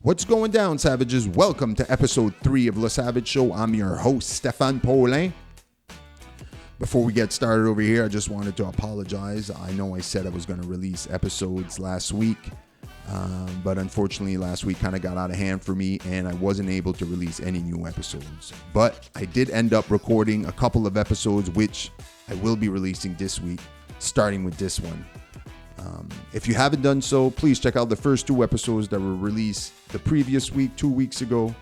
What's going down, Savages? Welcome to episode 3 of Le Savage Show. I'm your host, Stéphane Paulin. Before we get started over here, I just wanted to apologize. I know I said I was going to release episodes last week, but unfortunately last week kind of got out of hand for me and I wasn't able to release any new episodes. But I did end up recording a couple of episodes, which I will be releasing this week, starting with this one. If you haven't done so, please check out the first 2 episodes that were released the previous week, 2 weeks ago.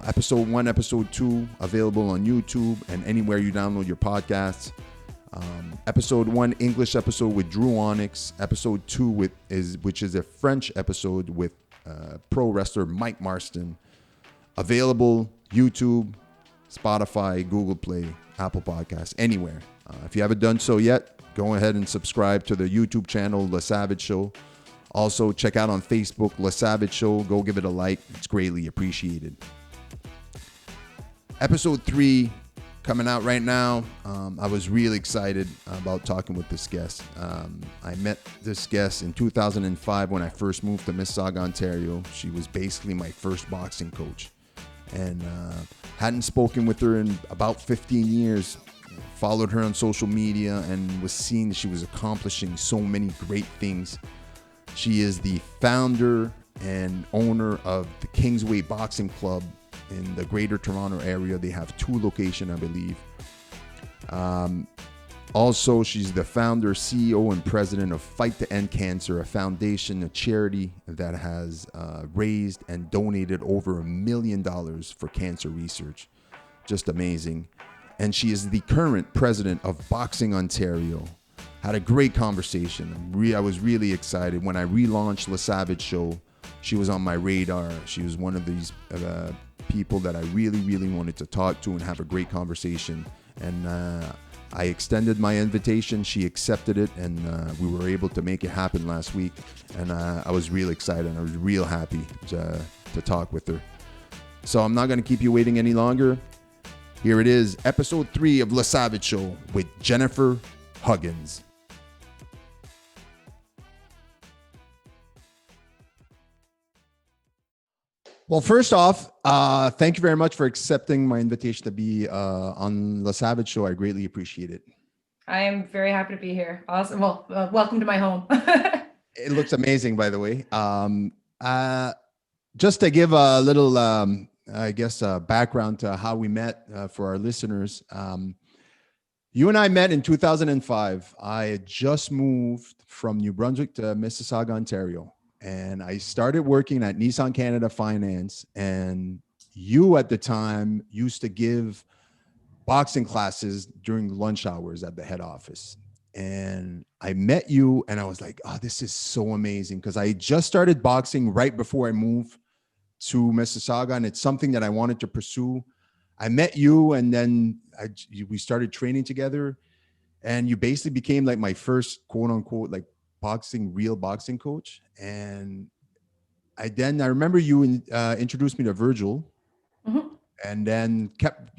Episode 1, episode 2, available on YouTube and anywhere you download your podcasts. Episode 1, English episode with Drew Onyx. Episode 2, which is a French episode with pro wrestler Mike Marston. Available YouTube, Spotify, Google Play, Apple Podcasts, anywhere. If you haven't done so yet, go ahead and subscribe to the YouTube channel, Le Savage Show. Also, check out on Facebook, Le Savage Show. Go give it a like. It's greatly appreciated. Episode 3 coming out right now. I was really excited about talking with this guest. I met this guest in 2005 when I first moved to Mississauga, Ontario. She was basically my first boxing coach. And hadn't spoken with her in about 15 years. Followed her on social media and was seeing that she was accomplishing so many great things. She is the founder and owner of the Kingsway Boxing Club in the Greater Toronto area. They have 2 locations, I believe. Also, she's the founder, CEO, and president of Fight to End Cancer, a foundation, a charity that has raised and donated over $1 million for cancer research. Just amazing. And she is the current president of Boxing Ontario. Had a great conversation. I was really excited. When I relaunched Le Savage Show, she was on my radar. She was one of these people that I really, really wanted to talk to and have a great conversation. And I extended my invitation. She accepted it, and we were able to make it happen last week. And I was real excited. I was real happy to talk with her. So I'm not going to keep you waiting any longer. Here it is, episode 3 of Le Savage Show with Jennifer Huggins. Well, first off, thank you very much for accepting my invitation to be on Le Savage Show. I greatly appreciate it. I am very happy to be here. Awesome. Well, welcome to my home. It looks amazing, by the way. Just to give a little... background to how we met for our listeners. You and I met in 2005. I had just moved from New Brunswick to Mississauga, Ontario, and I started working at Nissan Canada Finance. And you at the time used to give boxing classes during lunch hours at the head office. And I met you and I was like, oh, this is so amazing, because I just started boxing right before I moved to Mississauga, and it's something that I wanted to pursue. I met you, and then we started training together, and you basically became like my first quote unquote like real boxing coach. And I remember you introduced me to Virgil, mm-hmm. and then kept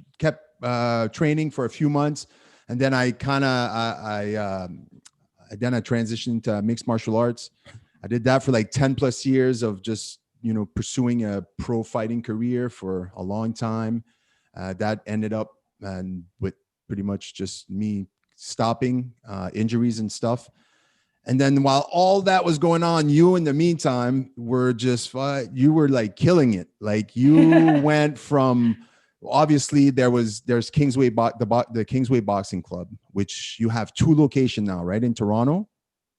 training for a few months, and then I transitioned to mixed martial arts. I did that for like 10 plus years of just pursuing a pro fighting career for a long time. That ended up with pretty much just me stopping injuries and stuff. And then while all that was going on, you in the meantime were you were like killing it. Like you went from, obviously there's Kingsway, the Kingsway Boxing Club, which you have 2 locations now, right? In Toronto.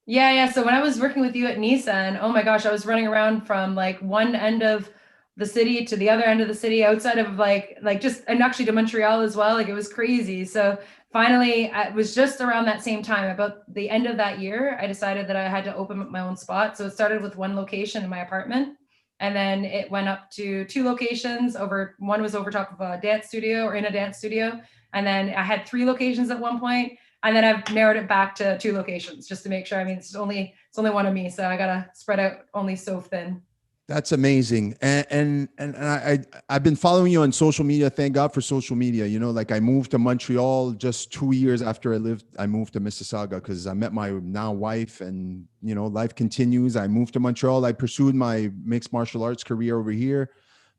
Yeah. So when I was working with you at Nissan, oh my gosh, I was running around from like one end of the city to the other end of the city, outside of like just, and actually to Montreal as well. Like it was crazy. So finally, it was just around that same time, about the end of that year, I decided that I had to open up my own spot. So it started with 1 location in my apartment, and then it went up to 2 locations. One was over top of a dance studio, or in a dance studio. And then I had 3 locations at one point. And then I've narrowed it back to 2 locations just to make sure. I mean, it's only one of me, so I gotta spread out only so thin. That's amazing. I've been following you on social media. Thank God for social media. You know, like I moved to Montreal just 2 years after I moved to Mississauga because I met my now wife, and you know, life continues. I moved to Montreal. I pursued my mixed martial arts career over here,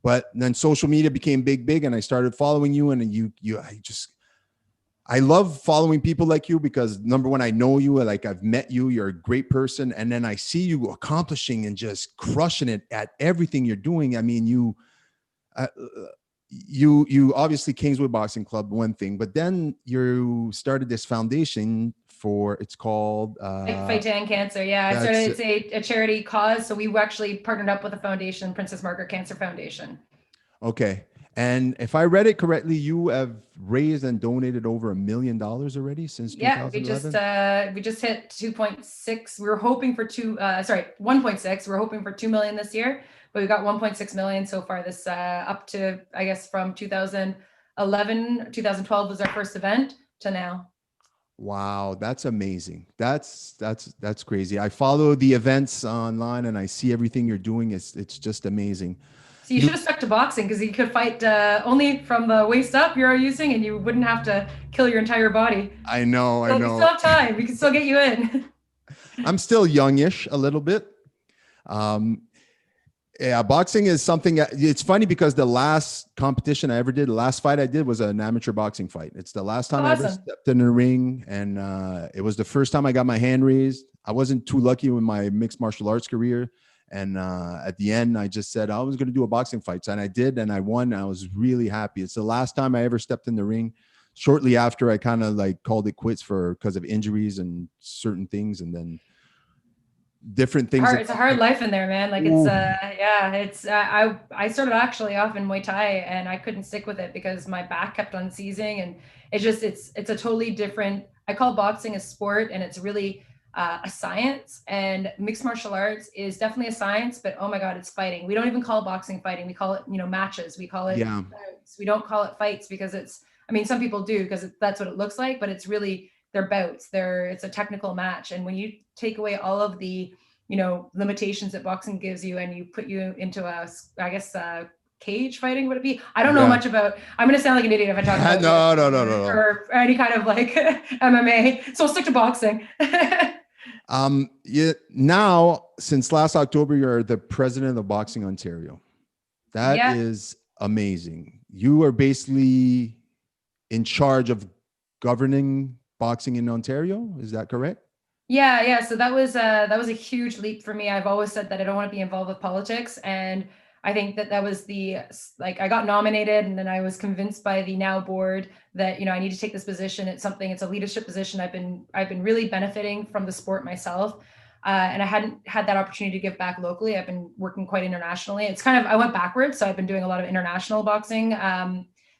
but then social media became big, and I started following you, and I love following people like you because number one, I know you, like I've met you, you're a great person. And then I see you accomplishing and just crushing it at everything you're doing. I mean, uh, you obviously Kingswood Boxing Club, one thing, but then you started this foundation it's called, Fight to End Cancer. Yeah, I started. that's It's a charity cause. So we actually partnered up with a foundation, Princess Margaret Cancer Foundation. okay. And if I read it correctly, you have raised and donated over $1 million already since Yeah, 2011. we just hit 2.6. We were hoping for 1.6. We're hoping for 2 million this year, but we got 1.6 million so far. This up to, I guess, from 2011, 2012 was our first event to now. Wow, that's amazing. That's crazy. I follow the events online and I see everything you're doing. It's just amazing. So you should have stuck to boxing because you could fight only from the waist up you're using, and you wouldn't have to kill your entire body. I know, I So you know. still have time. We can still get you in. I'm still youngish a little bit. Um, yeah, boxing is something. It's funny because the last competition I ever did, the last fight I did was an amateur boxing fight. It's the last time I ever stepped in the ring, and it was the first time I got my hand raised. I wasn't too lucky with my mixed martial arts career, and at the end, I just said I was going to do a boxing fight, and I did, and I won. I was really happy. It's the last time I ever stepped in the ring. Shortly after, I kind of like called it quits because of injuries and certain things, and then different things. It's a hard life in there, man. Like I started actually off in Muay Thai, and I couldn't stick with it because my back kept on seizing, and it's a totally different. I call boxing a sport, and it's really a science. And mixed martial arts is definitely a science, but oh my God, it's fighting. We don't even call boxing fighting. We call it, matches. We call it bouts. We don't call it fights because some people do because that's what it looks like, but it's really they're bouts. It's a technical match. And when you take away all of the, limitations that boxing gives you, and you put you into cage fighting, would it be? I don't know much about, I'm going to sound like an idiot if I talk about no. Or any kind of like MMA. So I'll stick to boxing. Now, since last October, you're the president of Boxing Ontario. That is amazing. You are basically in charge of governing boxing in Ontario. Is that correct? Yeah. So that was a huge leap for me. I've always said that I don't want to be involved with politics, and I think that was I got nominated, and then I was convinced by the now board that I need to take this position. It's a leadership position. I've been really benefiting from the sport myself, and I hadn't had that opportunity to give back locally. I've been working quite internationally. It's I went backwards, so I've been doing a lot of international boxing.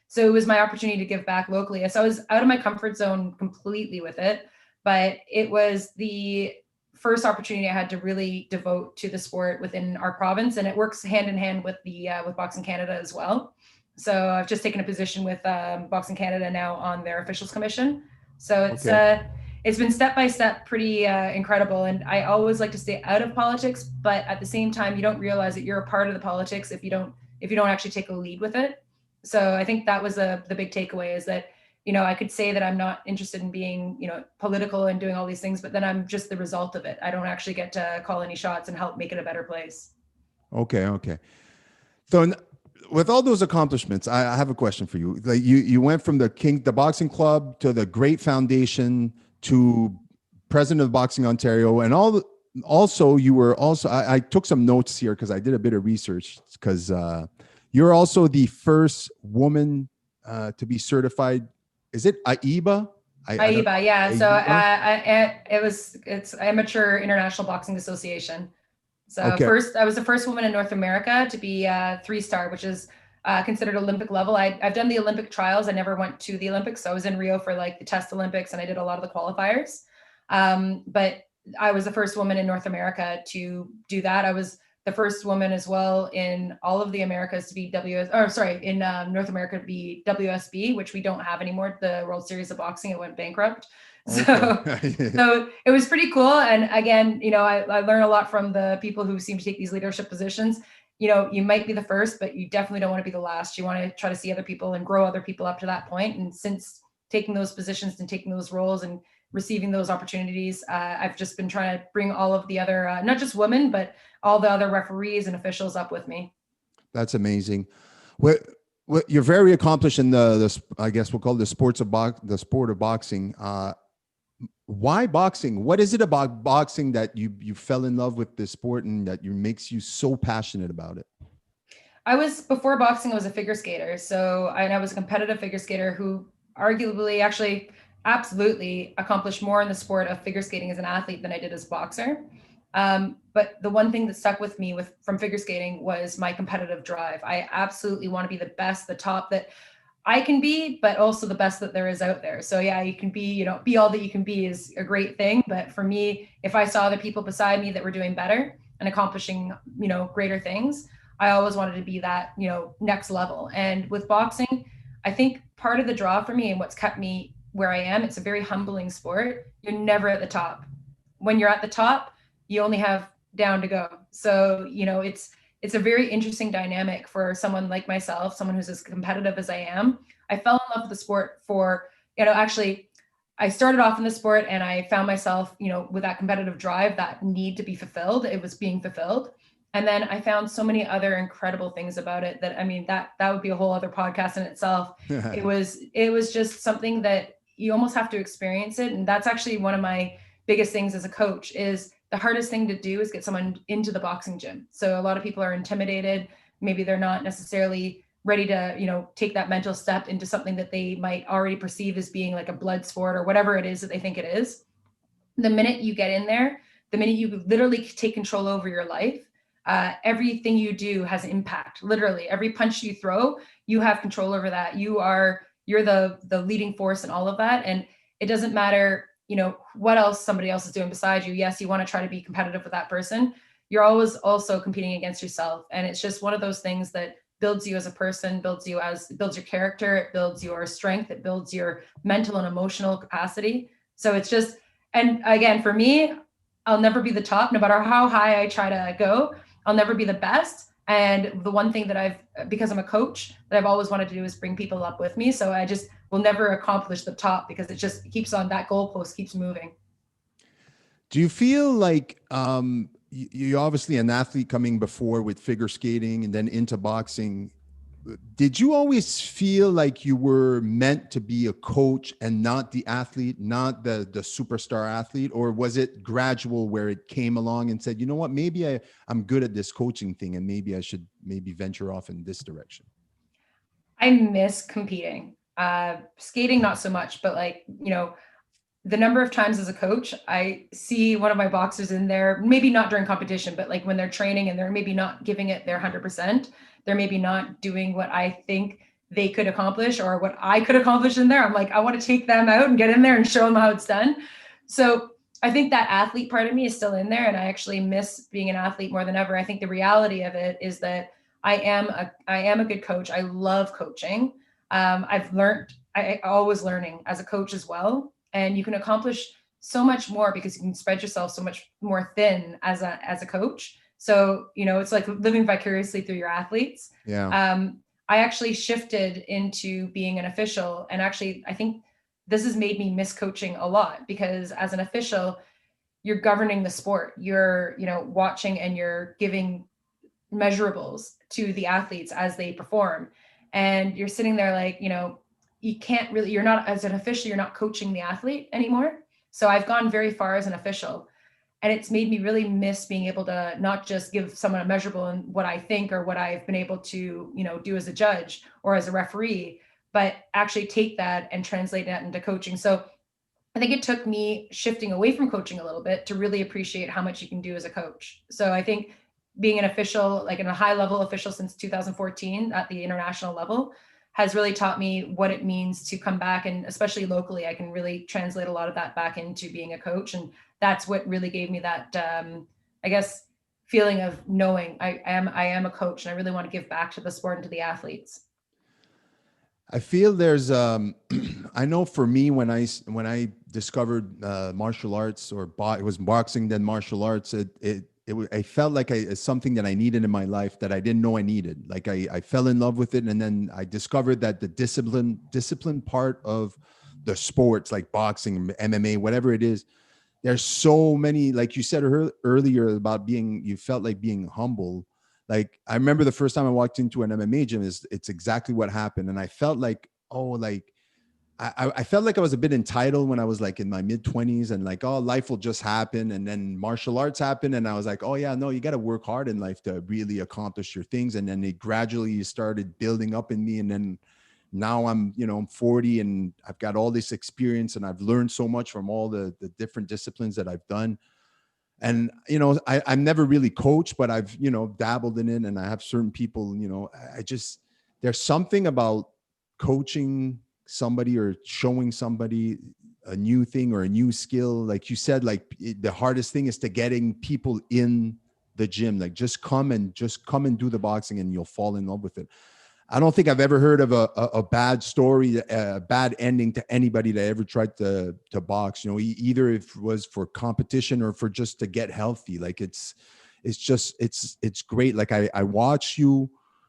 So it was my opportunity to give back locally. So I was out of my comfort zone completely with it, but it was the first opportunity I had to really devote to the sport within our province, and it works hand in hand with with Boxing Canada as well. So I've just taken a position with Boxing Canada now on their officials commission. So it's been step by step pretty incredible, and I always like to stay out of politics, but at the same time, you don't realize that you're a part of the politics if you don't actually take a lead with it. So I think that was the big takeaway, is that I could say that I'm not interested in being, political and doing all these things, but then I'm just the result of it. I don't actually get to call any shots and help make it a better place. Okay. So with all those accomplishments, I have a question for you. Like you went from the boxing club to the great foundation to president of Boxing Ontario, and also you were also, I took some notes here because I did a bit of research, because you're also the first woman to be certified. Is it AIBA? AIBA, yeah. So it's Amateur International Boxing Association. So I was the first woman in North America to be 3-star, which is considered Olympic level. I've done the Olympic trials. I never went to the Olympics. So I was in Rio for like the test Olympics, and I did a lot of the qualifiers. But I was the first woman in North America to do that. I was the first woman as well in all of the Americas to be in North America to be WSB, which we don't have anymore. The World Series of Boxing, it went bankrupt. So, so it was pretty cool. And again, I learned a lot from the people who seem to take these leadership positions. you might be the first, but you definitely don't want to be the last. You want to try to see other people and grow other people up to that point. And since taking those positions and taking those roles and receiving those opportunities, I've just been trying to bring all of the other, not just women, but all the other referees and officials up with me. That's amazing. You're very accomplished in the I guess we'll call it the sport of boxing. Why boxing? What is it about boxing that you fell in love with this sport and that makes you so passionate about it? Before boxing, I was a figure skater. So I was a competitive figure skater who arguably, actually, absolutely accomplished more in the sport of figure skating as an athlete than I did as a boxer. But the one thing that stuck with me from figure skating was my competitive drive. I absolutely want to be the best, the top that I can be, but also the best that there is out there. So yeah, you can be all that you can be is a great thing. But for me, if I saw other people beside me that were doing better and accomplishing, greater things, I always wanted to be that, next level. And with boxing, I think part of the draw for me and what's kept me where I am, it's a very humbling sport. You're never at the top. When you're at the top, you only have down to go. So, it's a very interesting dynamic for someone like myself, someone who's as competitive as I am. I fell in love with the sport actually, I started off in the sport and I found myself, with that competitive drive, that need to be fulfilled. It was being fulfilled. And then I found so many other incredible things about it that, that would be a whole other podcast in itself. It was just something that you almost have to experience it. And that's actually one of my biggest things as a coach is the hardest thing to do is get someone into the boxing gym. So a lot of people are intimidated. Maybe they're not necessarily ready to, take that mental step into something that they might already perceive as being like a blood sport or whatever it is that they think it is. The minute you get in there, the minute you literally take control over your life, everything you do has impact. Literally every punch you throw, you have control over that. You're the leading force in all of that. And it doesn't matter, what else somebody else is doing beside you. Yes, you want to try to be competitive with that person. You're always also competing against yourself. And it's just one of those things that builds you as a person, builds your character, it builds your strength, it builds your mental and emotional capacity. So it's just, and again, for me, I'll never be the top, no matter how high I try to go, I'll never be the best. And the one thing that because I'm a coach, that I've always wanted to do is bring people up with me. So I just will never accomplish the top because it just keeps on, that goalpost keeps moving. Do you feel like you're obviously an athlete coming before with figure skating and then into boxing? Did you always feel like you were meant to be a coach and not the athlete, not the superstar athlete? Or was it gradual where it came along and said, you know what, maybe I'm good at this coaching thing and maybe I should venture off in this direction? I miss competing. Skating, not so much, but the number of times as a coach, I see one of my boxers in there, maybe not during competition, but like when they're training and they're maybe not giving it their 100%, they're maybe not doing what I think they could accomplish or what I could accomplish in there. I'm like, I want to take them out and get in there and show them how it's done. So I think that athlete part of me is still in there. And I actually miss being an athlete more than ever. I think the reality of it is that I am a good coach. I love coaching. I've learned, I always learning as a coach as well. And you can accomplish so much more because you can spread yourself so much more thin as a coach. So, it's like living vicariously through your athletes. Yeah. I actually shifted into being an official. And actually, I think this has made me miss coaching a lot because as an official, you're governing the sport. You're, watching and you're giving measurables to the athletes as they perform. And you're sitting there like, you can't really, you're not, as an official, you're not coaching the athlete anymore. So I've gone very far as an official. And it's made me really miss being able to not just give someone a measurable in what I think or what I've been able to, do as a judge or as a referee, but actually take that and translate that into coaching. So I think it took me shifting away from coaching a little bit to really appreciate how much you can do as a coach. So I think being an official, like in a high level official since 2014 at the international level, has really taught me what it means to come back. And especially locally, I can really translate a lot of that back into being a coach. And that's what really gave me that, I guess, feeling of knowing I am a coach and I really want to give back to the sport and to the athletes. I feel there's, I know for me, when I discovered martial arts or it was boxing, then martial arts, it I felt like it's something that I needed in my life that I didn't know I needed. Like I fell in love with it, and then I discovered that the discipline part of the sports, like boxing, MMA, whatever it is, there's so many, like you said earlier about you felt like being humble. Like I remember the first time I walked into an MMA gym, it's exactly what happened. And I felt like, oh, like I felt like I was a bit entitled when I was like in my mid 20s, and like, oh, life will just happen. And then martial arts happened. And I was like, oh yeah, no, you got to work hard in life to really accomplish your things. And then it gradually started building up in me. And then now I'm 40 and I've got all this experience and I've learned so much from all the different disciplines that I've done. And, I'm never really coached, but I've, dabbled in it, and I have certain people, there's something about coaching somebody or showing somebody a new thing or a new skill. Like you said, like the hardest thing is to getting people in the gym, like just come and do the boxing and you'll fall in love with it. I don't think I've ever heard of a bad story, a bad ending to anybody that ever tried to box. Either if it was for competition or for just to get healthy. Like it's great. Like I watch your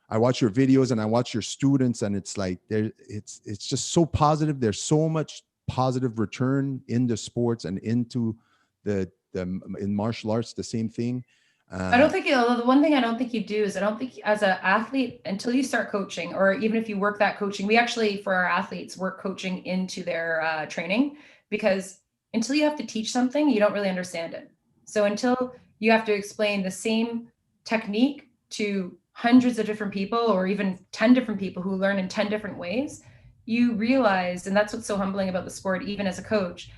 videos and I watch your students, and it's like it's just so positive. There's so much positive return into sports and into the in martial arts, the same thing. I don't think the one thing I don't think you do is I don't think as an athlete, until you start coaching, or even if you work that coaching, we actually, for our athletes, work coaching into their training, because until you have to teach something, you don't really understand it. So until you have to explain the same technique to hundreds of different people, or even 10 different people who learn in 10 different ways, you realize, and that's what's so humbling about the sport, even as a coach,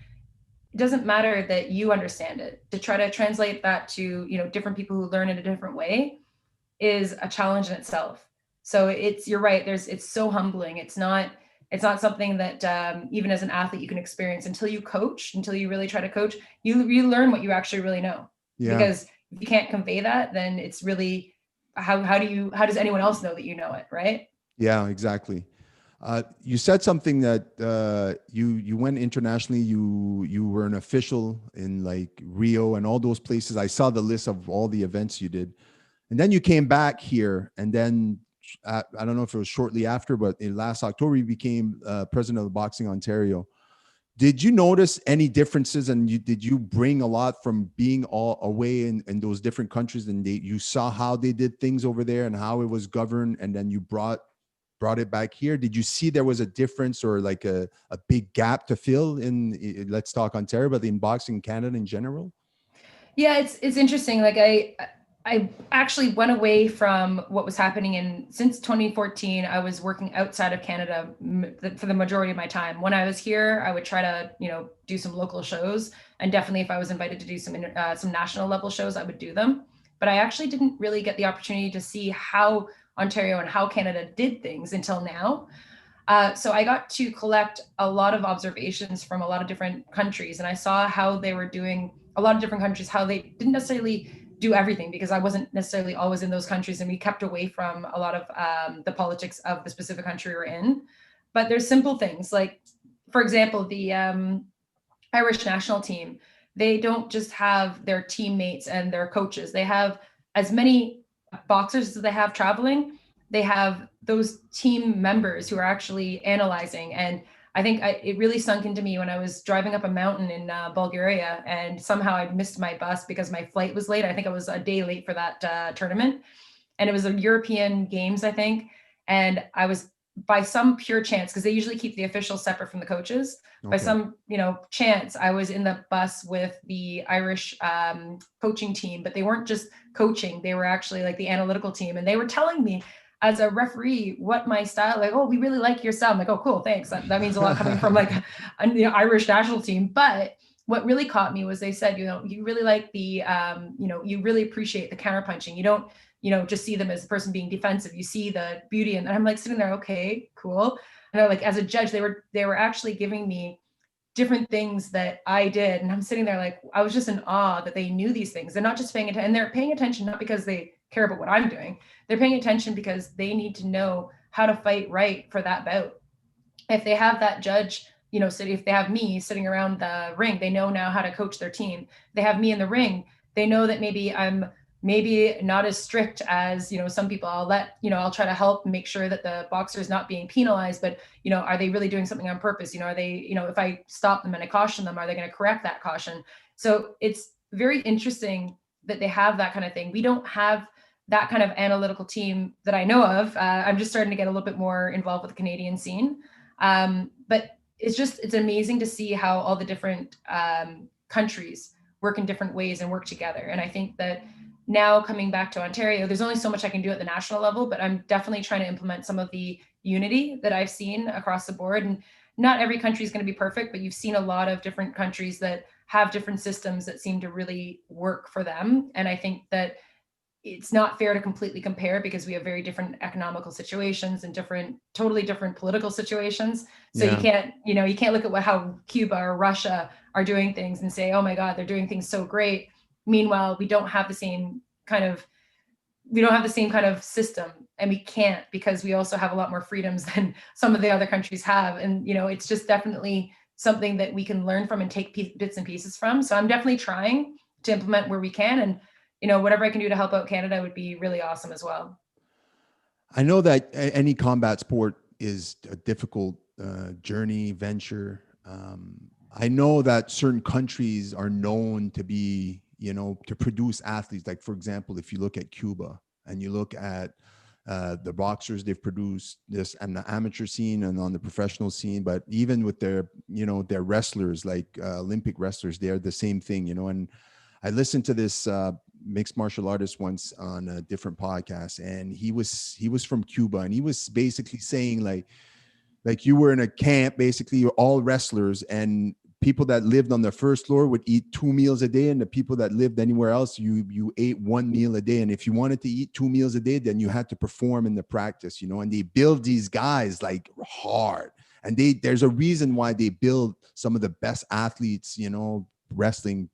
it doesn't matter that you understand it. To try to translate that to, different people who learn in a different way is a challenge in itself. So you're right. It's so humbling. It's not something that even as an athlete you can experience until you coach, until you really try to coach. You learn what you actually really know. Yeah. Because if you can't convey that, then it's really how does anyone else know that you know it, right? Yeah, exactly. You said something that you went internationally. You were an official in like Rio and all those places. I saw the list of all the events you did, and then you came back here. And then I don't know if it was shortly after, but in last October you became president of Boxing Ontario. Did you notice any differences? And did you bring a lot from being all away in those different countries? And you saw how they did things over there and how it was governed, and then you brought it back here. Did you see there was a difference or like a big gap to fill in, let's talk Ontario, but in boxing Canada in general? Yeah, it's interesting. Like I actually went away from what was happening since 2014. I was working outside of Canada for the majority of my time. When I was here, I would try to, do some local shows, and definitely if I was invited to do some national level shows, I would do them. But I actually didn't really get the opportunity to see how Ontario and how Canada did things until now. So I got to collect a lot of observations from a lot of different countries, and I saw how they were doing a lot of different countries, how they didn't necessarily do everything, because I wasn't necessarily always in those countries, and we kept away from a lot of the politics of the specific country we're in. But there's simple things like, for example, the Irish national team. They don't just have their teammates and their coaches. They have as many boxers as they have traveling. They have those team members who are actually analyzing. And I think it really sunk into me when I was driving up a mountain in Bulgaria, and somehow I missed my bus because my flight was late. I think I was a day late for that tournament. And it was a European Games, I think. And I was, by some pure chance, because they usually keep the officials separate from the coaches. Okay. By some, chance, I was in the bus with the Irish coaching team, but they weren't just coaching. They were actually like the analytical team. And they were telling me as a referee what my style, like, oh, we really like your style. I'm like, oh, cool, thanks. That means a lot coming from like the Irish national team. But what really caught me was they said, you really like the, you really appreciate the counterpunching. You don't, just see them as a person being defensive. You see the beauty. And I'm like sitting there, okay, cool. And they're like, as a judge, they were actually giving me different things that I did. And I'm sitting there like, I was just in awe that they knew these things. They're not just paying attention, and they're paying attention not because they care about what I'm doing. They're paying attention because they need to know how to fight right for that bout. If they have that judge, if they have me sitting around the ring, they know now how to coach their team. They have me in the ring. They know that maybe I'm maybe not as strict as, some people. I'll try to help make sure that the boxer is not being penalized, but, are they really doing something on purpose? Are they, if I stop them and I caution them, are they going to correct that caution? So it's very interesting that they have that kind of thing. We don't have that kind of analytical team that I know of. I'm just starting to get a little bit more involved with the Canadian scene. But it's amazing to see how all the different countries work in different ways and work together. And I think that now coming back to Ontario, there's only so much I can do at the national level, but I'm definitely trying to implement some of the unity that I've seen across the board. And not every country is going to be perfect, but you've seen a lot of different countries that have different systems that seem to really work for them. And I think that it's not fair to completely compare because we have very different economical situations and totally different political situations. So you can't look at how Cuba or Russia are doing things and say, oh my God, they're doing things so great. Meanwhile, we don't have the same kind of system, and we can't, because we also have a lot more freedoms than some of the other countries have. And, it's just definitely something that we can learn from and take bits and pieces from. So I'm definitely trying to implement where we can. And, whatever I can do to help out Canada would be really awesome as well. I know that any combat sport is a difficult journey, venture. I know that certain countries are known to be, to produce athletes. Like, for example, if you look at Cuba and you look at the boxers they've produced this and the amateur scene and on the professional scene, but even with their, their wrestlers, like Olympic wrestlers, they're the same thing, and I listened to this mixed martial artist once on a different podcast, and he was from Cuba, and he was basically saying like you were in a camp, basically you're all wrestlers, and people that lived on the first floor would eat 2 meals a day, and the people that lived anywhere else, you ate 1 meal a day. And if you wanted to eat 2 meals a day, then you had to perform in the practice, and they build these guys like hard, and there's a reason why they build some of the best athletes, wrestling.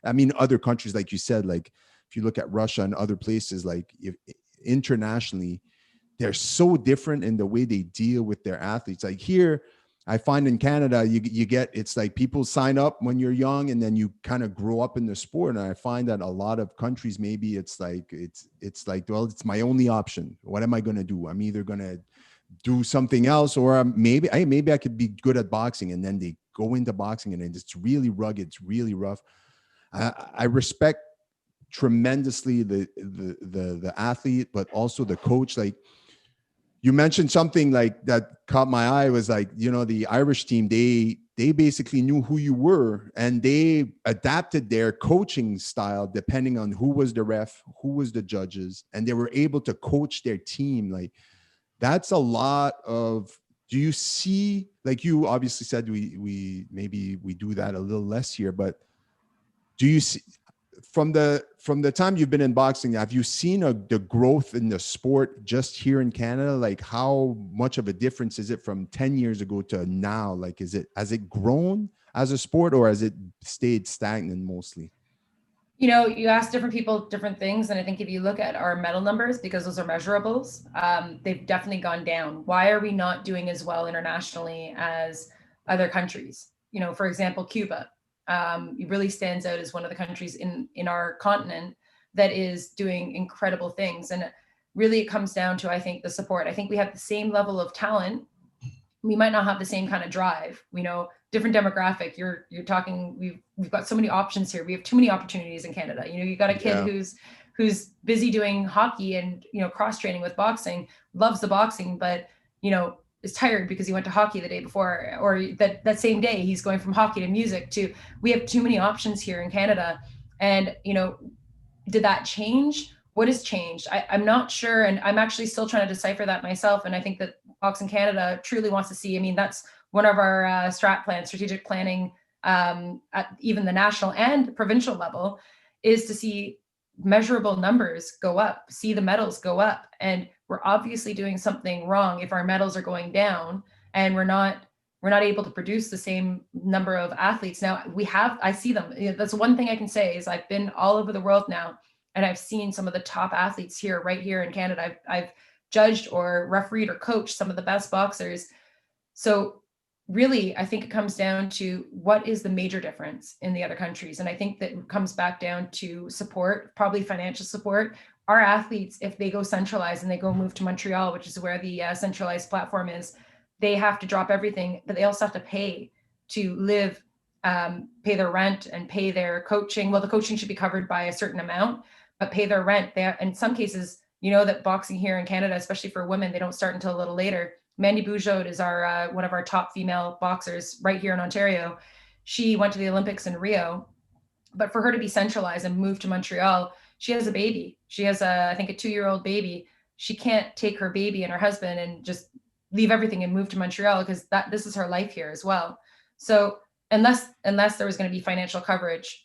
Other countries, like you said, like if you look at Russia and other places, like internationally, they're so different in the way they deal with their athletes. Like here, I find in Canada, you get, it's like people sign up when you're young and then you kind of grow up in the sport. And I find that a lot of countries, maybe it's like, well, it's my only option. What am I going to do? I'm either going to do something else, or maybe I could be good at boxing. And then they go into boxing and it's really rugged. It's really rough. I respect tremendously the athlete, but also the coach. Like you mentioned something like that caught my eye, was like, the Irish team, they basically knew who you were, and they adapted their coaching style depending on who was the ref, who was the judges, and they were able to coach their team. Like that's a lot of, do you see, like you obviously said, we maybe we do that a little less here, but do you see from the time you've been in boxing, have you seen the growth in the sport just here in Canada? Like how much of a difference is it from 10 years ago to now? Like, has it grown as a sport, or has it stayed stagnant mostly? You ask different people different things. And I think if you look at our medal numbers, because those are measurables, they've definitely gone down. Why are we not doing as well internationally as other countries? For example, Cuba. It really stands out as one of the countries in our continent that is doing incredible things. And really it comes down to, I think, the support. I think we have the same level of talent. We might not have the same kind of drive, different demographic. You're talking, we've got so many options here. We have too many opportunities in Canada. You got a kid who's busy doing hockey and, cross training with boxing, loves the boxing, but, is tired because he went to hockey the day before, or that same day he's going from hockey to music we have too many options here in Canada. And, did that change? What has changed? I'm not sure. And I'm actually still trying to decipher that myself. And I think that Boxing Canada truly wants to see, that's one of our strategic planning, at even the national and provincial level, is to see measurable numbers go up, see the medals go up. And we're obviously doing something wrong if our medals are going down and we're not able to produce the same number of athletes. Now I see them. That's one thing I can say is I've been all over the world now, and I've seen some of the top athletes right here in Canada. I've judged or refereed or coached some of the best boxers. So really, I think it comes down to what is the major difference in the other countries. And I think that comes back down to support, probably financial support. Our athletes, if they go centralized and they go move to Montreal, which is where the centralized platform is, they have to drop everything, but they also have to pay to live, pay their rent and pay their coaching. Well, the coaching should be covered by a certain amount, but pay their rent. They, in some cases, that boxing here in Canada, especially for women, they don't start until a little later. Mandy Bourgeois is our one of our top female boxers right here in Ontario. She went to the Olympics in Rio, but for her to be centralized and move to Montreal, she has a baby. She has I think a 2-year-old baby. She can't take her baby and her husband and just leave everything and move to Montreal because this is her life here as well. So unless there was going to be financial coverage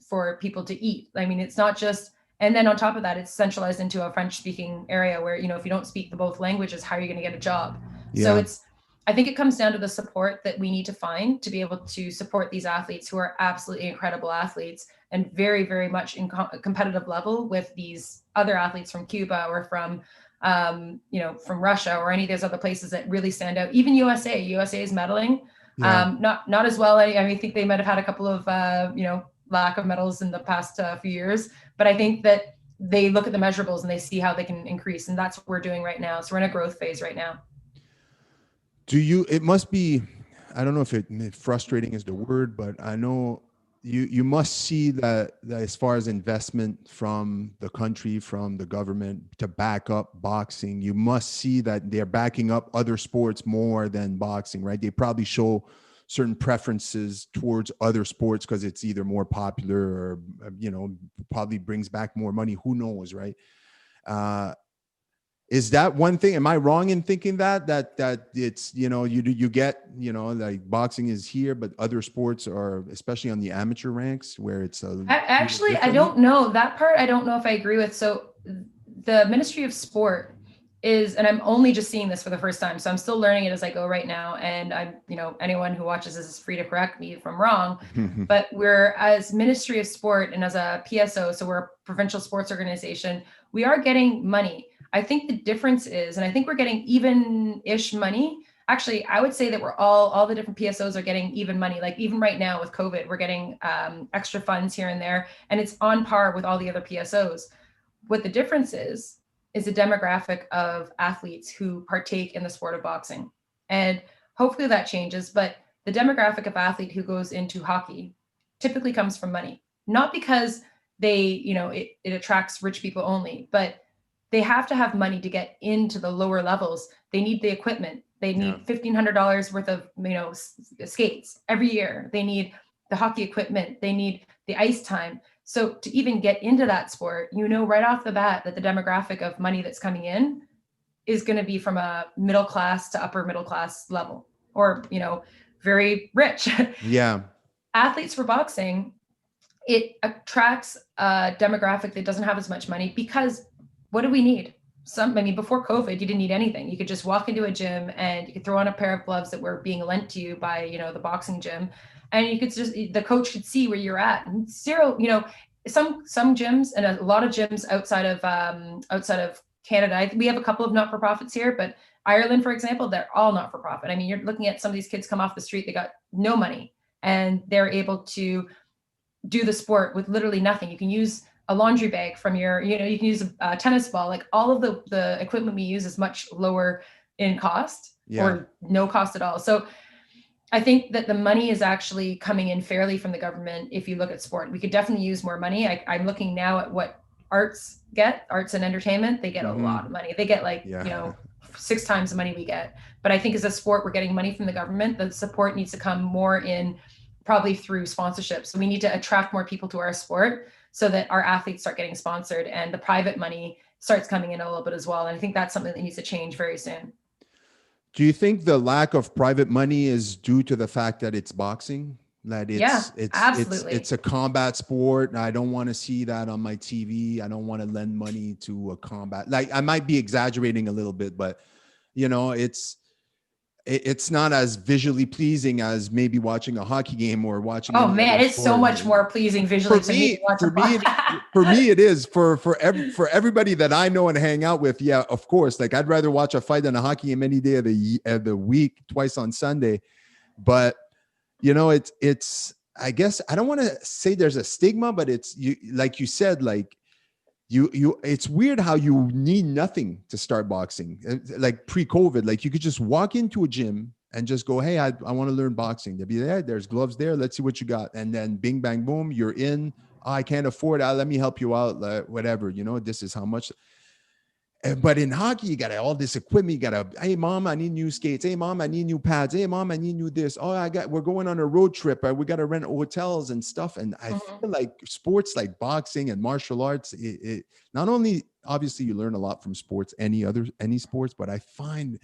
for people to eat, I mean, it's not just. And then on top of that, it's centralized into a French-speaking area where, if you don't speak the both languages, how are you going to get a job? Yeah. So I think it comes down to the support that we need to find to be able to support these athletes who are absolutely incredible athletes and very, very much in competitive level with these other athletes from Cuba or from Russia or any of those other places that really stand out. Even USA is medaling, not as well. I think they might have had a couple of, lack of medals in the past few years, but I think that they look at the measurables and they see how they can increase. And that's what we're doing right now. So we're in a growth phase right now. It must be, I don't know if frustrating is the word, but I know you must see that as far as investment from the country, from the government to back up boxing, you must see that they're backing up other sports more than boxing, right? They probably show certain preferences towards other sports because it's either more popular or, probably brings back more money. Who knows, right? Is that one thing? Am I wrong in thinking that it's, you get, like boxing is here, but other sports are, especially on the amateur ranks where it's actually, I don't know that part. I don't know if I agree with. So the Ministry of Sport is, and I'm only just seeing this for the first time, so I'm still learning it as I go right now. And I'm, anyone who watches this is free to correct me if I'm wrong, but we're, as Ministry of Sport and as a PSO, so we're a provincial sports organization, we are getting money. I think the difference is, and I think we're getting even-ish money. Actually, I would say that we're all the different PSOs are getting even money. Like even right now with COVID, we're getting extra funds here and there, and it's on par with all the other PSOs. What the difference is a demographic of athletes who partake in the sport of boxing. And hopefully that changes, but the demographic of athlete who goes into hockey typically comes from money. Not because it attracts rich people only, but they have to have money to get into the lower levels. They need the equipment. They need $1,500 worth of, skates every year. They need the hockey equipment. They need the ice time. So to even get into that sport, right off the bat that the demographic of money that's coming in is going to be from a middle class to upper middle class level, or, very rich. Yeah. Athletes for boxing, it attracts a demographic that doesn't have as much money because what do we need? Before COVID, you didn't need anything. You could just walk into a gym and you could throw on a pair of gloves that were being lent to you by, the boxing gym. And you could the coach could see where you're at. And zero, some gyms and a lot of gyms outside of Canada. We have a couple of not-for-profits here, but Ireland, for example, they're all not-for-profit. I mean, you're looking at some of these kids come off the street, they got no money and they're able to do the sport with literally nothing. You can use a laundry bag from your, you can use a tennis ball. Like all of the equipment we use is much lower in cost or no cost at all. So I think that the money is actually coming in fairly from the government. If you look at sport, we could definitely use more money. I'm looking now at what arts and entertainment. They get a lot of money. They get 6 times the money we get. But I think as a sport, we're getting money from the government. The support needs to come more in probably through sponsorships. So we need to attract more people to our sport so that our athletes start getting sponsored and the private money starts coming in a little bit as well. And I think that's something that needs to change very soon. Do you think the lack of private money is due to the fact that it's boxing? That it's a combat sport. I don't want to see that on my TV. I don't want to lend money to a combat. Like I might be exaggerating a little bit, but it's not as visually pleasing as maybe watching a hockey game or watching. Oh man, it's so much more pleasing visually to me. For me, it is for everybody that I know and hang out with. Yeah, of course. Like I'd rather watch a fight than a hockey game any day of the week, twice on Sunday. But it's I guess I don't want to say there's a stigma, but it's you like you said, like you it's weird how you need nothing to start boxing. Like pre-COVID, like you could just walk into a gym and just go, hey, I want to learn boxing. They'll be there, there's gloves there, let's see what you got. And then bing bang boom, you're in. Oh, I can't afford it. Let me help you out, whatever, this is how much. But in hockey, you got all this equipment. You got hey, mom, I need new skates. Hey, mom, I need new pads. Hey, mom, I need new this. Oh, we're going on a road trip. We got to rent hotels and stuff. And I feel like sports like boxing and martial arts, it not only, obviously you learn a lot from sports, any sports, but I find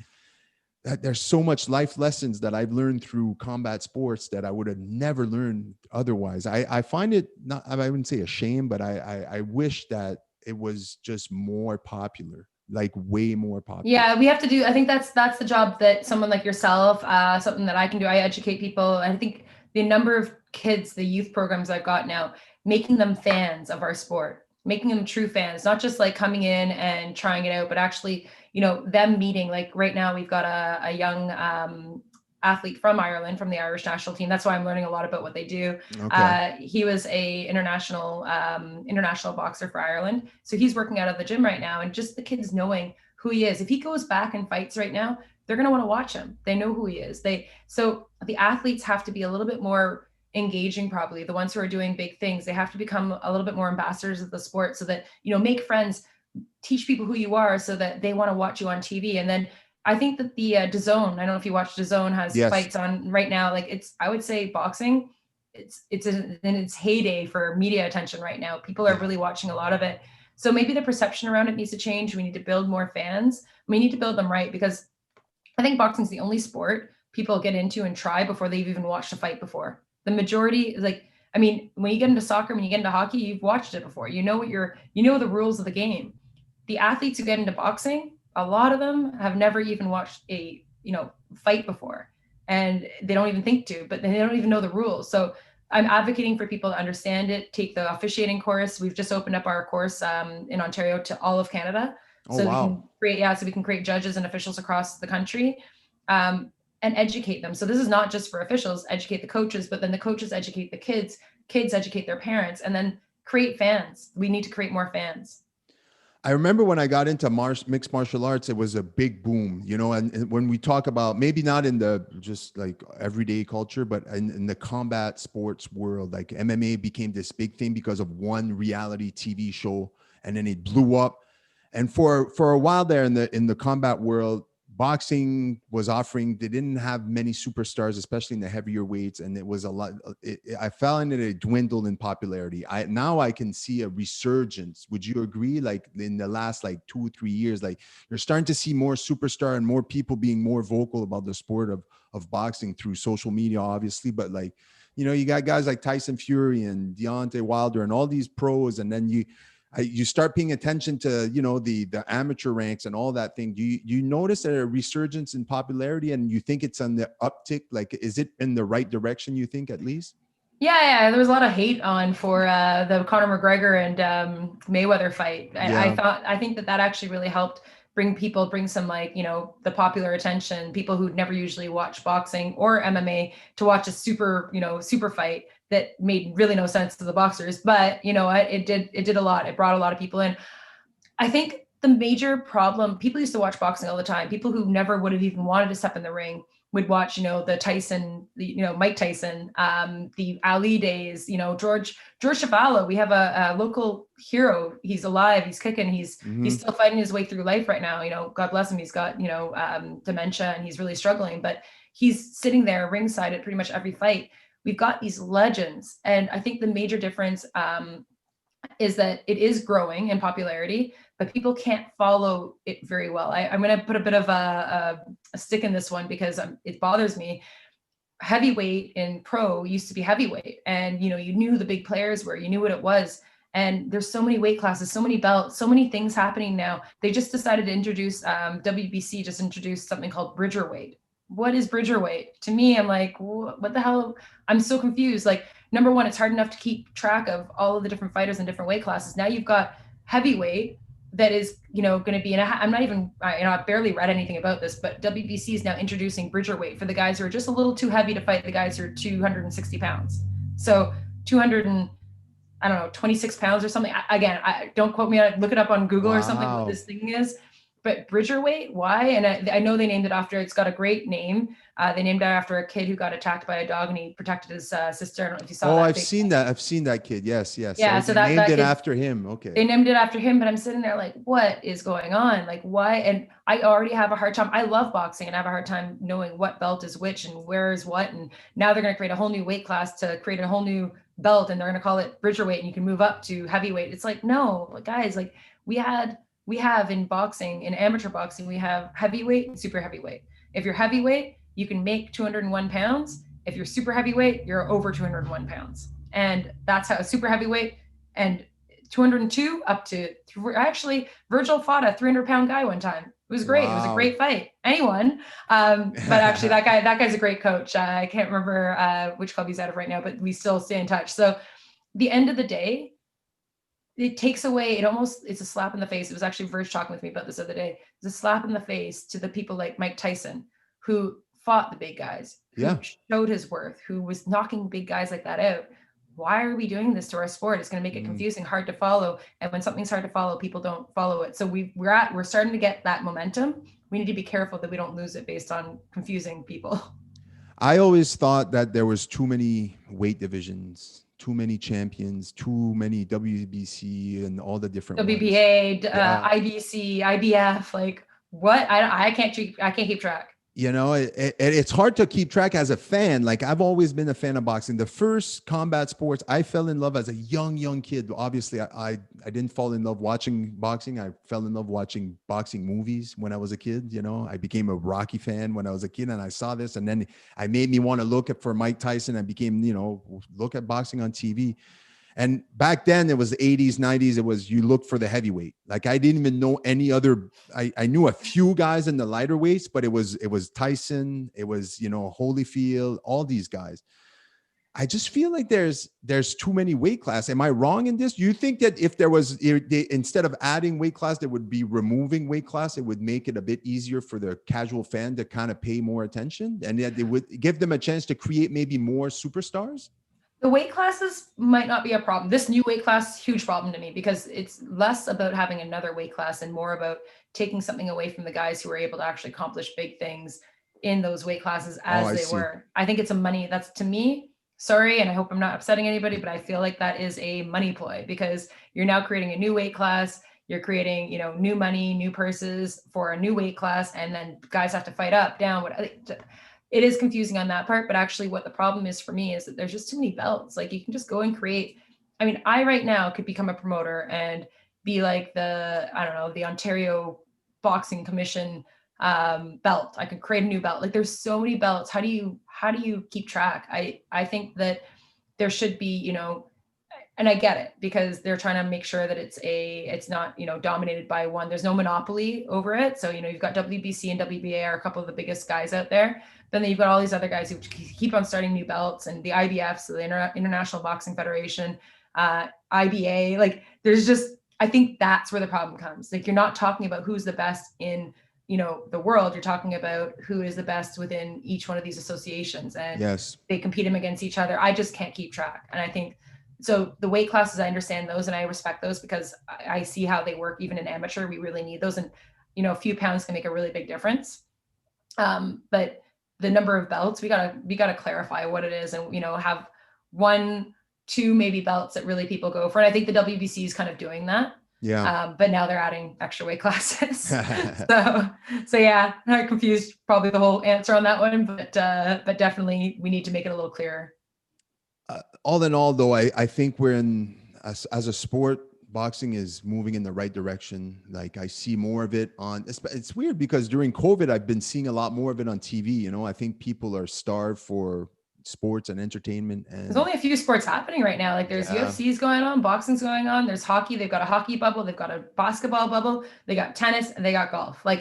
that there's so much life lessons that I've learned through combat sports that I would have never learned otherwise. I find it not, I wouldn't say a shame, but I wish that it was just more popular, like way more popular. Yeah, we have to do, I think that's the job that someone like yourself, something that I can do. I educate people. I think the number of kids, the youth programs I've got now, making them fans of our sport, making them true fans, not just like coming in and trying it out, but actually, them meeting. Like right now we've got a young athlete from Ireland, from the Irish national team. That's why I'm learning a lot about what they do. Okay. He was a international boxer for Ireland. So he's working out of the gym right now. And just the kids knowing who he is. If he goes back and fights right now, they're going to want to watch him. They know who he is. So the athletes have to be a little bit more engaging, probably the ones who are doing big things. They have to become a little bit more ambassadors of the sport so that, make friends, teach people who you are so that they want to watch you on TV. And then I think that the DAZN, I don't know if you watch DAZN, has fights on right now. Like I would say boxing, it's in its heyday for media attention right now. People are really watching a lot of it. So maybe the perception around it needs to change. We need to build more fans. We need to build them right, because I think boxing is the only sport people get into and try before they've even watched a fight before. The majority is like, I mean, when you get into soccer, when you get into hockey, you've watched it before. You know the rules of the game. The athletes who get into boxing, a lot of them have never even watched a fight before, and they don't even think to, but they don't even know the rules. So I'm advocating for people to understand it, take the officiating course. We've just opened up our course in Ontario to all of Canada. So we can create judges and officials across the country, and educate them. So this is not just for officials, educate the coaches, but then the coaches educate the kids educate their parents, and then create fans. We need to create more fans. I remember when I got into mixed martial arts, it was a big boom, and when we talk about, maybe not in the just like everyday culture, but in the combat sports world, like MMA became this big thing because of one reality TV show, and then it blew up. And for a while there in the combat world, boxing was offering, they didn't have many superstars, especially in the heavier weights. And it was a lot, I found it dwindled in popularity. Now I can see a resurgence. Would you agree? Like in the last 2 or 3 years, like you're starting to see more superstar and more people being more vocal about the sport of boxing through social media, obviously. But you got guys like Tyson Fury and Deontay Wilder and all these pros. And then you start paying attention to, the amateur ranks and all that thing. Do you notice a resurgence in popularity, and you think it's on the uptick? Like, is it in the right direction, you think, at least? Yeah. There was a lot of hate on for the Conor McGregor and Mayweather fight. I think that actually really helped bring some the popular attention, people who'd never usually watch boxing or MMA, to watch a super fight that made really no sense to the boxers. But it did a lot. It brought a lot of people in. I think the major problem, people used to watch boxing all the time. People who never would have even wanted to step in the ring would watch, the Tyson, Mike Tyson, the Ali days, George Chuvalo. We have a local hero. He's alive. He's kicking. He's still fighting his way through life right now. God bless him. He's got, dementia, and he's really struggling, but he's sitting there ringside at pretty much every fight. We've got these legends. And I think the major difference is that it is growing in popularity, but people can't follow it very well. I'm going to put a bit of a stick in this one, because it bothers me. Heavyweight in pro used to be heavyweight, and you knew who the big players were, you knew what it was. And there's so many weight classes, so many belts, so many things happening now. They just decided to introduce, WBC just introduced something called Bridgerweight. What is Bridgerweight? To me, I'm like, what the hell? I'm so confused. Like, number one, it's hard enough to keep track of all of the different fighters in different weight classes. Now you've got heavyweight, that is, going to be in I'm not even, I've barely read anything about this, but WBC is now introducing bridgerweight for the guys who are just a little too heavy to fight the guys who are 260 pounds. So 200 and, I don't know, 26 pounds or something. Again, don't quote me on it. Look it up on Google or something, what this thing is. But bridgerweight, why? And I know they named it after, it's got a great name. They named it after a kid who got attacked by a dog and he protected his sister. I don't know if you saw that. I've seen that. I've seen that kid. Yes. Yeah. So they named it after him. Okay. They named it after him, but I'm sitting there like, what is going on? Like, why? And I already have a hard time. I love boxing and I have a hard time knowing what belt is which and where is what. And now they're going to create a whole new weight class to create a whole new belt, and they're going to call it bridgerweight, and you can move up to heavyweight. It's like, no, guys, like we have in boxing, in amateur boxing, we have heavyweight and super heavyweight. If you're heavyweight, you can make 201 pounds. If you're super heavyweight, you're over 201 pounds. And that's how super heavyweight and 202 up to, actually, Virgil fought a 300-pound guy one time. It was great. Wow. It was a great fight. Anyone. But actually that guy's a great coach. I can't remember which club he's out of right now, but we still stay in touch. So the end of the day, it takes away, it's a slap in the face. It was actually Verge talking with me about this the other day. It's a slap in the face to the people like Mike Tyson, who fought the big guys, who showed his worth, who was knocking big guys like that out. Why are we doing this to our sport? It's going to make it confusing, hard to follow. And when something's hard to follow, people don't follow it. So we're starting to get that momentum. We need to be careful that we don't lose it based on confusing people. I always thought that there was too many weight divisions, too many champions, too many WBC and all the different WBA, IBC, IBF, like what? I can't keep track. It's hard to keep track as a fan. Like I've always been a fan of boxing. The first combat sports I fell in love as a young kid. Obviously, I didn't fall in love watching boxing. I fell in love watching boxing movies when I was a kid. I became a Rocky fan when I was a kid, and I saw this, and then I made me want to look for Mike Tyson. I became, look at boxing on TV. And back then it was 80s, 90s. It was, you look for the heavyweight. Like I didn't even know any other, I knew a few guys in the lighter weights, but it was Tyson, it was, Holyfield, all these guys. I just feel like there's too many weight class. Am I wrong in this? Do you think that if there was, instead of adding weight class, there would be removing weight class? It would make it a bit easier for the casual fan to kind of pay more attention, and that it would give them a chance to create maybe more superstars? The weight classes might not be a problem. This new weight class, huge problem to me, because it's less about having another weight class and more about taking something away from the guys who were able to actually accomplish big things in those weight classes as they were. I think it's a money, that's, to me, sorry, and I hope I'm not upsetting anybody, but I feel like that is a money ploy, because you're now creating a new weight class. You're creating, new money, new purses for a new weight class, and then guys have to fight up, down, it is confusing on that part. But actually what the problem is for me is that there's just too many belts. Like you can just go and create, I right now could become a promoter and be like the Ontario Boxing Commission belt. I could create a new belt. Like there's so many belts. How do you keep track? I think that there should be, and I get it, because they're trying to make sure that it's not, dominated by one. There's no monopoly over it. So, you've got WBC and WBA are a couple of the biggest guys out there. Then you've got all these other guys who keep on starting new belts, and the IBF, so the International Boxing Federation, IBA, like there's just, I think that's where the problem comes. Like you're not talking about who's the best in, the world. You're talking about who is the best within each one of these associations, and they compete them against each other. I just can't keep track. And I think, so the weight classes, I understand those and I respect those, because I see how they work. Even in amateur, we really need those. And, a few pounds can make a really big difference. But the number of belts, we gotta clarify what it is, and, have 1, 2 maybe belts that really people go for. And I think the WBC is kind of doing that. Yeah. But now they're adding extra weight classes. so yeah, I'm confused, probably the whole answer on that one, but definitely we need to make it a little clearer. All in all, though, I think we're as a sport, boxing is moving in the right direction. Like I see more of it it's weird because during COVID, I've been seeing a lot more of it on TV. I think people are starved for sports and entertainment. And there's only a few sports happening right now. Like there's UFC's going on, boxing's going on. There's hockey. They've got a hockey bubble. They've got a basketball bubble. They got tennis and they got golf. Like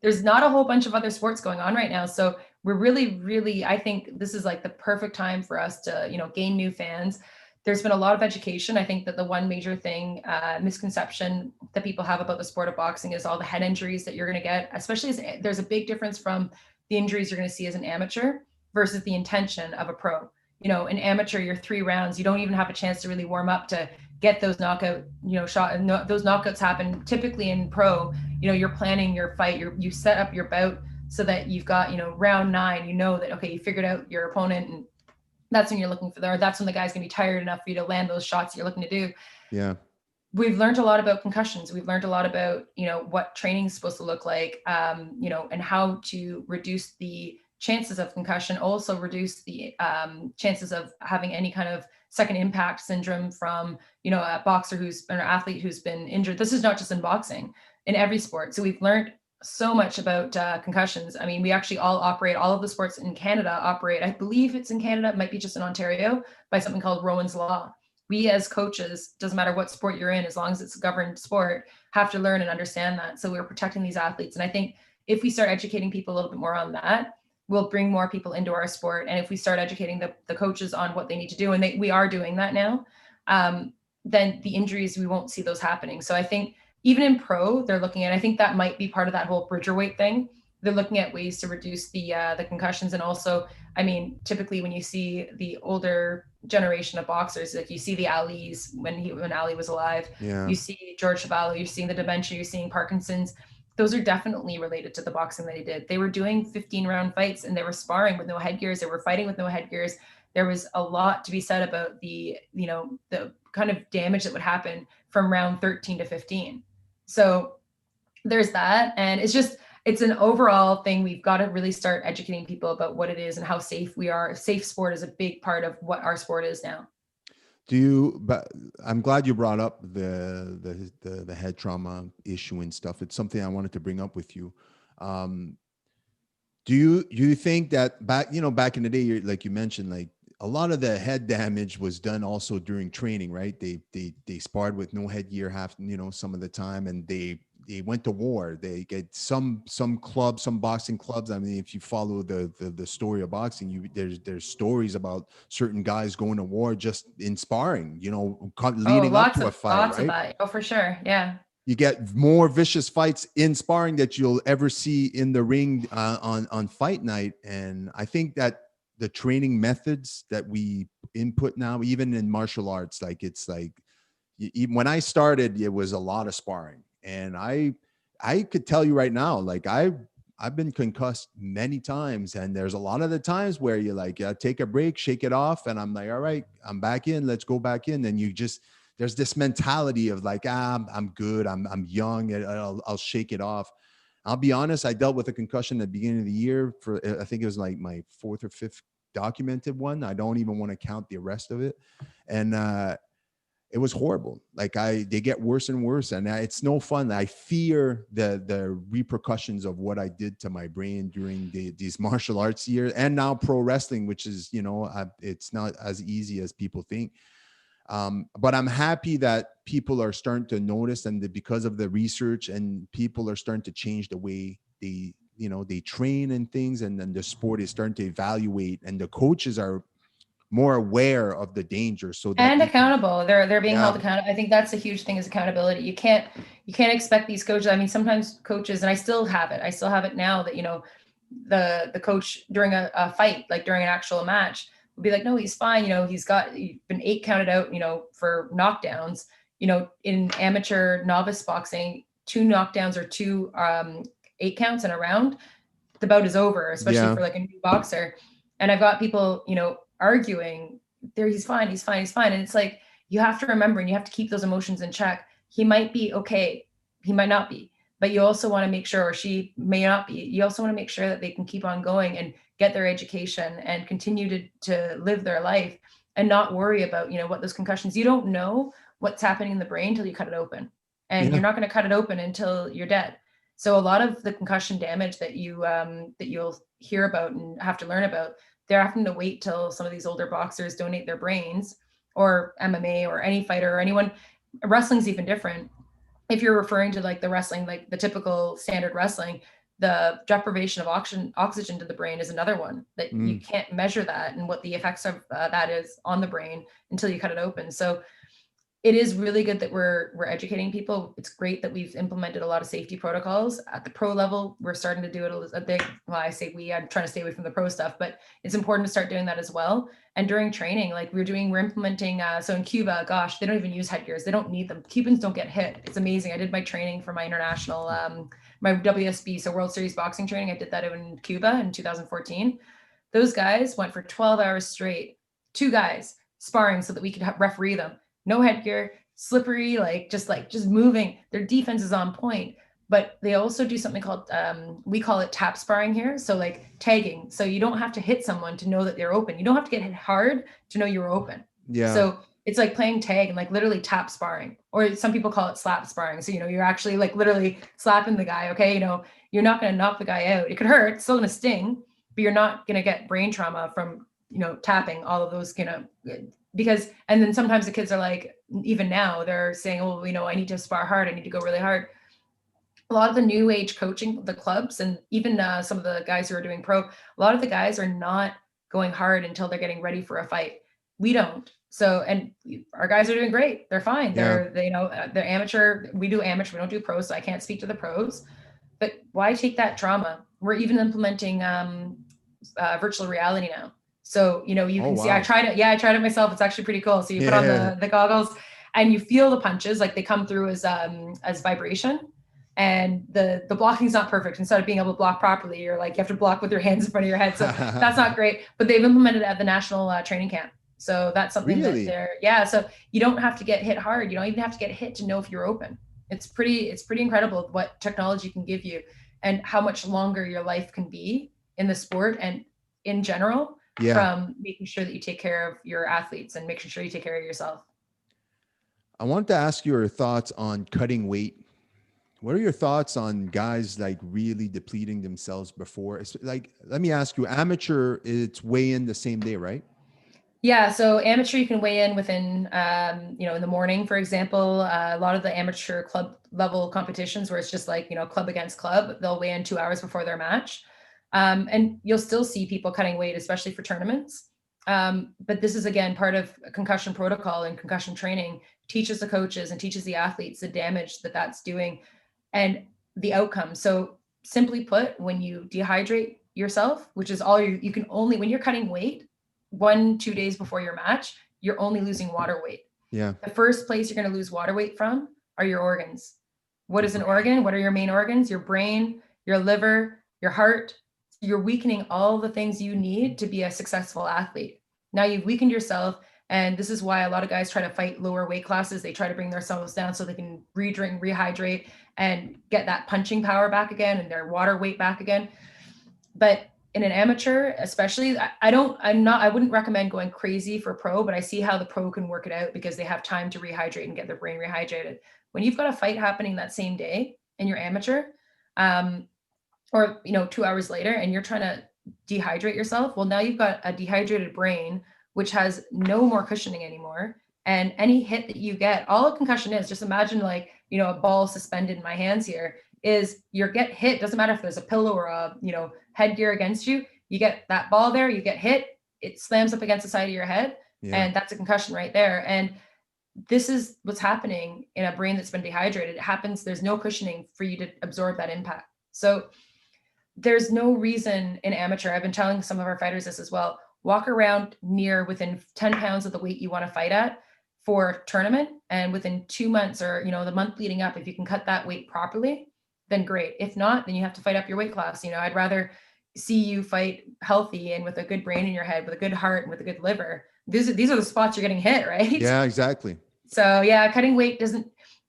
there's not a whole bunch of other sports going on right now. So we're really, really, I think this is like the perfect time for us to, gain new fans. there's been a lot of education. I think that the one major thing, misconception that people have about the sport of boxing is all the head injuries that you're going to get, especially as there's a big difference from the injuries you're going to see as an amateur versus the intention of a pro. You know, an amateur, you're 3 rounds, you don't even have a chance to really warm up to get those knockout, those knockouts happen typically in pro. You know, you're planning your fight, you set up your bout so that you've got, round 9, you know that, okay, you figured out your opponent, and that's when you're looking for or that's when the guy's gonna be tired enough for you to land those shots you're looking to do. Yeah. We've learned a lot about concussions. We've learned a lot about, what training is supposed to look like, and how to reduce the chances of concussion, also reduce the chances of having any kind of second impact syndrome from, a boxer an athlete who's been injured. This is not just in boxing, in every sport. So we've learned so much about concussions. I mean, we actually all of the sports in Canada operate, I believe it's in Canada, it might be just in Ontario, by something called Rowan's Law. We as coaches, doesn't matter what sport you're in, as long as it's a governed sport, have to learn and understand that. So we're protecting these athletes. And I think if we start educating people a little bit more on that, we'll bring more people into our sport. And if we start educating the coaches on what they need to do, and we are doing that now, then the injuries, we won't see those happening. So I think even in pro, they're looking at, I think that might be part of that whole Bridgerweight thing. They're looking at ways to reduce the concussions. And also, I mean, typically when you see the older generation of boxers, like you see the Ali's when Ali was alive, Yeah. you see George Chuvalo, you're seeing the dementia, you're seeing Parkinson's. Those are definitely related to the boxing that he did. They were doing 15-round fights and they were sparring with no headgears. They were fighting with no headgears. There was a lot to be said about the kind of damage that would happen from round 13 to 15. So there's that. And it's an overall thing. We've got to really start educating people about what it is and how safe we are. Safe sport is a big part of what our sport is now. But I'm glad you brought up the head trauma issue and stuff. It's something I wanted to bring up with you. Do you think that back in the day, like you mentioned, like a lot of the head damage was done also during training, right? They sparred with no headgear some of the time, and they went to war. They get some clubs, some boxing clubs. I mean, if you follow the story of boxing, there's stories about certain guys going to war just in sparring, leading up to a fight, lots right? of that. Oh, for sure. Yeah. You get more vicious fights in sparring that you'll ever see in the ring on fight night. And I think that the training methods that we input now, even in martial arts, like it's like, even when I started, it was a lot of sparring. And I could tell you right now, like I've been concussed many times, and there's a lot of the times where you're like, take a break, shake it off. And I'm like, all right, I'm back in, let's go back in. And there's this mentality of like, I'm good. I'm young. I'll shake it off. I'll be honest. I dealt with a concussion at the beginning of the year I think it was like my 4th or 5th documented one. I don't even want to count the rest of it. And, it was horrible. Like they get worse and worse, and it's no fun. I fear the repercussions of what I did to my brain during these martial arts years, and now pro wrestling, which is, it's not as easy as people think. But I'm happy that people are starting to notice, and because of the research, and people are starting to change the way they train and things, and then the sport is starting to evaluate, and the coaches are more aware of the danger, so that and accountable. They're being held accountable. I think that's a huge thing, is accountability. You can't expect these coaches. I mean, sometimes coaches, and I still have it now, that the coach during a fight, like during an actual match, would be like, no, he's fine. He's been 8 counted out, for knockdowns. In amateur novice boxing, 2 knockdowns or 2 8 counts in a round, the bout is over, especially for like a new boxer. And I've got people, arguing there, he's fine. And it's like, you have to remember, and you have to keep those emotions in check. He might be okay. He might not be, but you also want to make sure, or she may not be. You also want to make sure that they can keep on going and get their education and continue to live their life, and not worry about, what those concussions, you don't know what's happening in the brain until you cut it open, and you're not going to cut it open until you're dead. So a lot of the concussion damage that you'll hear about and have to learn about, they're having to wait till some of these older boxers donate their brains, or MMA, or any fighter, or anyone. Wrestling's even different. If you're referring to like the wrestling, like the typical standard wrestling, The deprivation of oxygen to the brain is another one that you can't measure that and what the effects of that is on the brain until you cut it open. So it is really good that we're educating people. It's great that we've implemented a lot of safety protocols at the pro level. We're starting to do it a big, well, I say I'm trying to stay away from the pro stuff, but it's important to start doing that as well. And during training, like we're implementing, so in Cuba, gosh, they don't even use headgears. They don't need them. Cubans don't get hit. It's amazing. I did my training for my international, my WSB, so World Series boxing training. I did that in Cuba in 2014. Those guys went for 12 hours straight, 2 guys sparring so that we could referee them. No headgear, slippery, just moving. Their defense is on point, but they also do something called, we call it tap sparring here. So like tagging. So you don't have to hit someone to know that they're open. You don't have to get hit hard to know you're open. Yeah. So it's like playing tag and like literally tap sparring, or some people call it slap sparring. So, you're actually like literally slapping the guy. Okay. You're not going to knock the guy out. It could hurt, it's still going to sting, but you're not going to get brain trauma from, tapping all of those, because, and then sometimes the kids are like, even now they're saying, oh, I need to spar hard. I need to go really hard. A lot of the new age coaching, the clubs, and even some of the guys who are doing pro, a lot of the guys are not going hard until they're getting ready for a fight. We don't. So, and our guys are doing great. They're fine. They're amateur. We do amateur. We don't do pros. So I can't speak to the pros, but why take that trauma? We're even implementing virtual reality now. So, you can see, I tried it myself. It's actually pretty cool. So you put on the goggles and you feel the punches, like they come through as vibration, and the blocking's not perfect. Instead of being able to block properly, you're like, you have to block with your hands in front of your head. So that's not great, but they've implemented it at the national training camp. So that's something that so you don't have to get hit hard. You don't even have to get hit to know if you're open. It's pretty incredible what technology can give you and how much longer your life can be in the sport and in general. From making sure that you take care of your athletes and making sure you take care of yourself. I wanted to ask your thoughts on cutting weight. What are your thoughts on guys like really depleting themselves before? It's like, let me ask you, amateur, it's weigh in the same day, right? Yeah. So amateur, you can weigh in within, in the morning, for example. A lot of the amateur club level competitions where it's just like, club against club, they'll weigh in 2 hours before their match. And you'll still see people cutting weight, especially for tournaments. But this is, again, part of concussion protocol, and concussion training teaches the coaches and teaches the athletes the damage that that's doing and the outcome. So simply put, when you dehydrate yourself, which is all you can only, when you're cutting weight 1-2 days before your match, you're only losing water weight. Yeah. The first place you're going to lose water weight from are your organs. What is an organ? What are your main organs? Your brain, your liver, your heart. You're weakening all the things you need to be a successful athlete. Now you've weakened yourself. And this is why a lot of guys try to fight lower weight classes. They try to bring themselves down so they can re-drink, rehydrate, and get that punching power back again and their water weight back again. But in an amateur, especially, I wouldn't recommend going crazy for pro, but I see how the pro can work it out because they have time to rehydrate and get their brain rehydrated. When you've got a fight happening that same day and you're amateur, or 2 hours later, and you're trying to dehydrate yourself, well, now you've got a dehydrated brain, which has no more cushioning anymore. And any hit that you get, all a concussion is, just imagine like, a ball suspended in my hands here, is you get hit. Doesn't matter if there's a pillow or a, headgear against you, you get that ball there, you get hit, it slams up against the side of your head. And that's a concussion right there. And this is what's happening in a brain that's been dehydrated. It happens, there's no cushioning for you to absorb that impact. So there's no reason in amateur, I've been telling some of our fighters this as well, walk around within 10 pounds of the weight you want to fight at for tournament. And within 2 months or, the month leading up, if you can cut that weight properly, then great. If not, then you have to fight up your weight class. I'd rather see you fight healthy and with a good brain in your head, with a good heart and with a good liver. These are the spots you're getting hit, right? Yeah, exactly. So yeah, cutting weight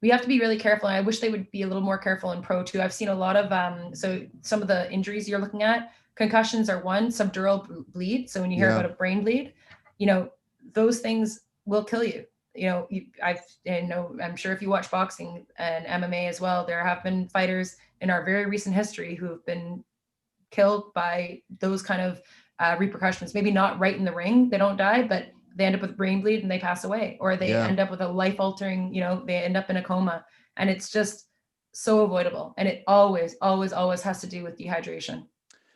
we have to be really careful. And I wish they would be a little more careful in pro too. I've seen a lot of, so some of the injuries you're looking at, concussions are one, subdural bleed. So when you hear about a brain bleed, those things will kill you. I'm sure if you watch boxing and MMA as well, there have been fighters in our very recent history who have been killed by those kind of repercussions. Maybe not right in the ring, they don't die, but they end up with brain bleed and they pass away, or they end up with a life altering, they end up in a coma. And it's just so avoidable. And it always, always, always has to do with dehydration.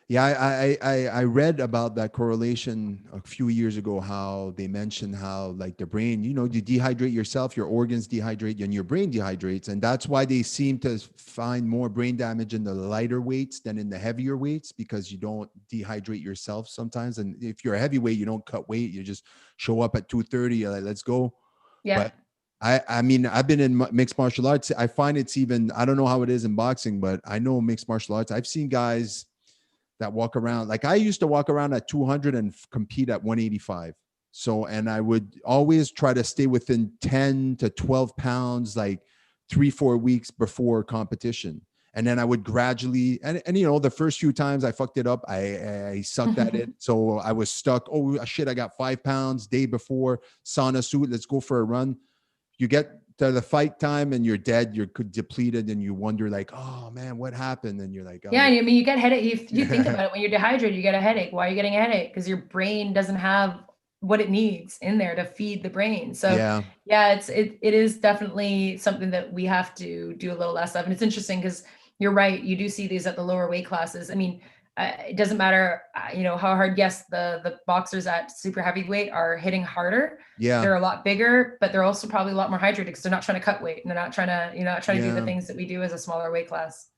Yeah, I read about that correlation a few years ago, how they mentioned how like the brain, you dehydrate yourself, your organs dehydrate and your brain dehydrates. And that's why they seem to find more brain damage in the lighter weights than in the heavier weights, because you don't dehydrate yourself sometimes. And if you're a heavyweight, you don't cut weight, you just show up at 2:30, you're like, let's go. Yeah. But I mean, I've been in mixed martial arts. I find it's even, I don't know how it is in boxing, but I know mixed martial arts. I've seen guys that walk around, like I used to walk around at 200 and compete at 185. So, and I would always try to stay within 10 to 12 pounds, like 3-4 weeks before competition. And then I would gradually, and the first few times I fucked it up, I sucked at it. So I was stuck. Oh shit, I got 5 pounds day before, sauna suit, let's go for a run. You get to the fight time and you're dead, you're depleted, and you wonder like, oh man, what happened? And you're like, oh. Yeah, I mean, you get headache. You think about it, when you're dehydrated, you get a headache. Why are you getting a headache? Because your brain doesn't have what it needs in there to feed the brain. So yeah, it is definitely something that we have to do a little less of. And it's interesting because you're right. You do see these at the lower weight classes. I mean, it doesn't matter, how hard. Yes, the boxers at super heavyweight are hitting harder. Yeah, they're a lot bigger, but they're also probably a lot more hydrated because they're not trying to cut weight and they're not trying to, do the things that we do as a smaller weight class.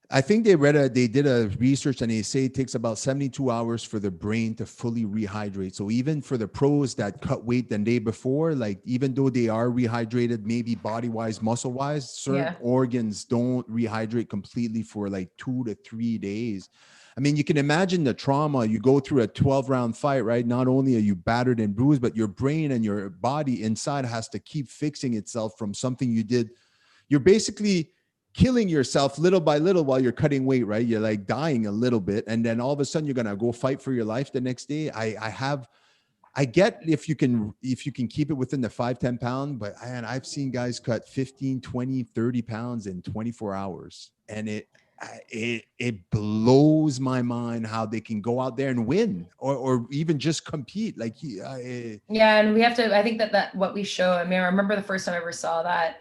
I think they did a research and they say it takes about 72 hours for the brain to fully rehydrate. So even for the pros that cut weight the day before, like even though they are rehydrated, maybe body wise, muscle wise, certain organs don't rehydrate completely for like 2 to 3 days. I mean, you can imagine the trauma. You go through a 12-round fight, right? Not only are you battered and bruised, but your brain and your body inside has to keep fixing itself from something you did. You're basically killing yourself little by little while you're cutting weight, right? You're like dying a little bit. And then all of a sudden you're going to go fight for your life the next day. I get if you can keep it within the 5-10 pound, but I've seen guys cut 15, 20, 30 pounds in 24 hours. And it blows my mind how they can go out there and win or even just compete. Like, yeah. And we have to, I think that what we show, I mean, I remember the first time I ever saw that,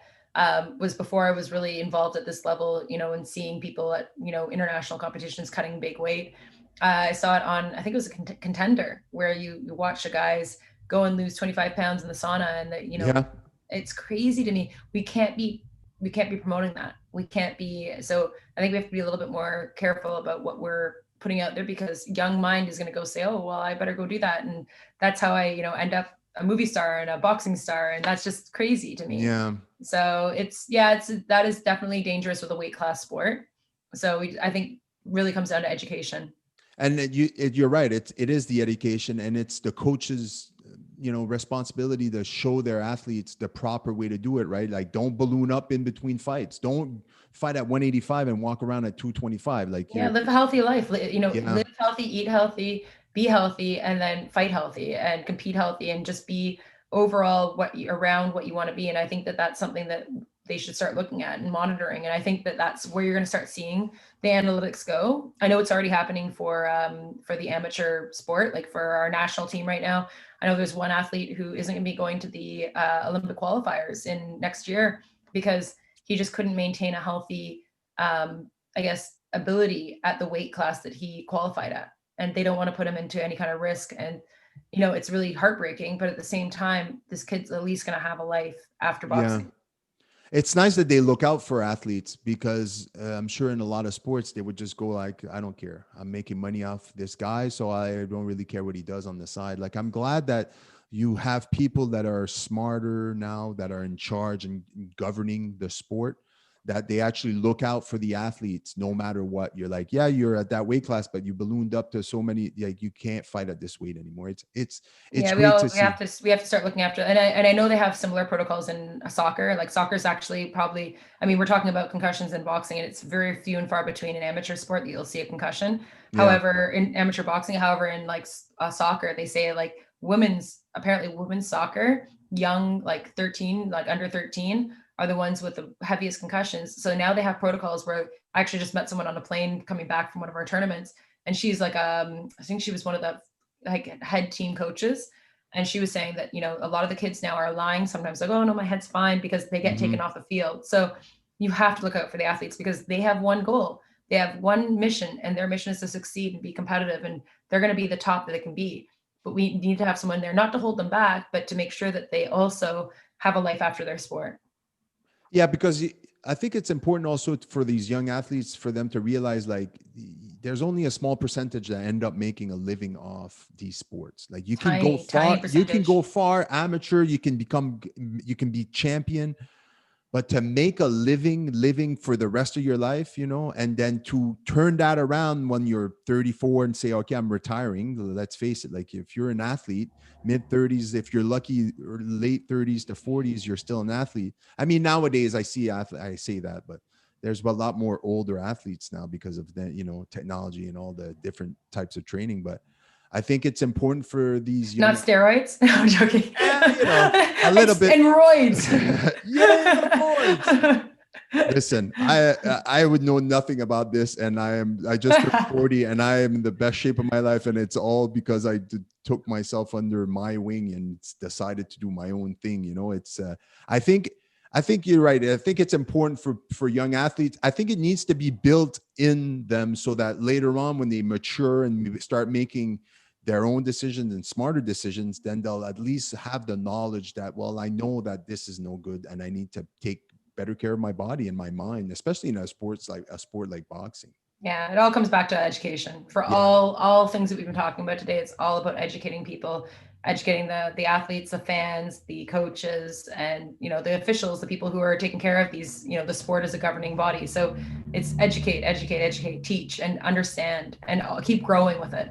was before I was really involved at this level, and seeing people at, international competitions cutting big weight. I saw it on, I think it was a Contender, where you watch the guys go and lose 25 pounds in the sauna, and it's crazy to me. We can't be promoting that. We can't be. So I think we have to be a little bit more careful about what we're putting out there, because young mind is going to go say, oh, well, I better go do that. And that's how I, end up a movie star and a boxing star. And that's just crazy to me. Yeah. So that is definitely dangerous with a weight class sport. So I think really comes down to education. And you're right. It is the education, and it's the coaches, responsibility to show their athletes the proper way to do it, right? Like, don't balloon up in between fights. Don't fight at 185 and walk around at 225. Like, live a healthy life. Live healthy, eat healthy, be healthy, and then fight healthy and compete healthy, and just be overall around what you want to be. And I think that that's something that they should start looking at and monitoring. And I think that that's where you're going to start seeing the analytics go. I know it's already happening for the amateur sport, like for our national team right now. I know there's one athlete who isn't going to be going to the Olympic qualifiers in next year because he just couldn't maintain a healthy, ability at the weight class that he qualified at. And they don't want to put him into any kind of risk. And it's really heartbreaking, but at the same time, this kid's at least going to have a life after boxing. Yeah. It's nice that they look out for athletes, because I'm sure in a lot of sports, they would just go like, I don't care. I'm making money off this guy, so I don't really care what he does on the side. Like, I'm glad that you have people that are smarter now, that are in charge and governing the sport, that they actually look out for the athletes no matter what. You're like, yeah, you're at that weight class, but you ballooned up to so many, like, you can't fight at this weight anymore. It's yeah, we have to start looking after, and I know they have similar protocols in soccer. Like, soccer is actually probably, I mean, we're talking about concussions in boxing, and it's very few and far between in amateur sport that you'll see a concussion. Yeah. However, in amateur boxing, in like soccer, they say like women's soccer, young, like 13, like under 13, are the ones with the heaviest concussions. So now they have protocols where I actually just met someone on a plane coming back from one of our tournaments, and she's like, I think she was one of the head team coaches. And she was saying that, a lot of the kids now are lying sometimes, like, oh no, my head's fine, because they get taken off the field. So you have to look out for the athletes because they have one goal. They have one mission, and their mission is to succeed and be competitive, and they're going to be the top that they can be. But we need to have someone there, not to hold them back, but to make sure that they also have a life after their sport. Yeah, because I think it's important also for these young athletes for them to realize like there's only a small percentage that end up making a living off these sports. Like you can go far, you can go far amateur, you can be champion, but to make a living for the rest of your life, you know, and then to turn that around when you're 34 and say, okay, I'm retiring. Let's face it. Like if you're an athlete, mid 30s, if you're lucky, or late 30s to 40s, you're still an athlete. I mean, nowadays I say that, but there's a lot more older athletes now because of the, you know, technology and all the different types of training. But I think it's important for these young... Not steroids. No, I'm joking. You know, a little bit. And roids. Yeah, roids. Listen, I would know nothing about this, and I just turned 40, and I am in the best shape of my life, and it's all because I took myself under my wing and decided to do my own thing. You know, it's I think you're right. I think it's important for young athletes. I think it needs to be built in them so that later on, when they mature and start making their own decisions and smarter decisions, then they'll at least have the knowledge that, well, I know that this is no good and I need to take better care of my body and my mind, especially in a sport like boxing. Yeah, it all comes back to education. For all things that we've been talking about today, it's all about educating people, educating the athletes, the fans, the coaches, and, you know, the officials, the people who are taking care of these, you know, the sport as a governing body. So it's educate, teach, and understand, and keep growing with it.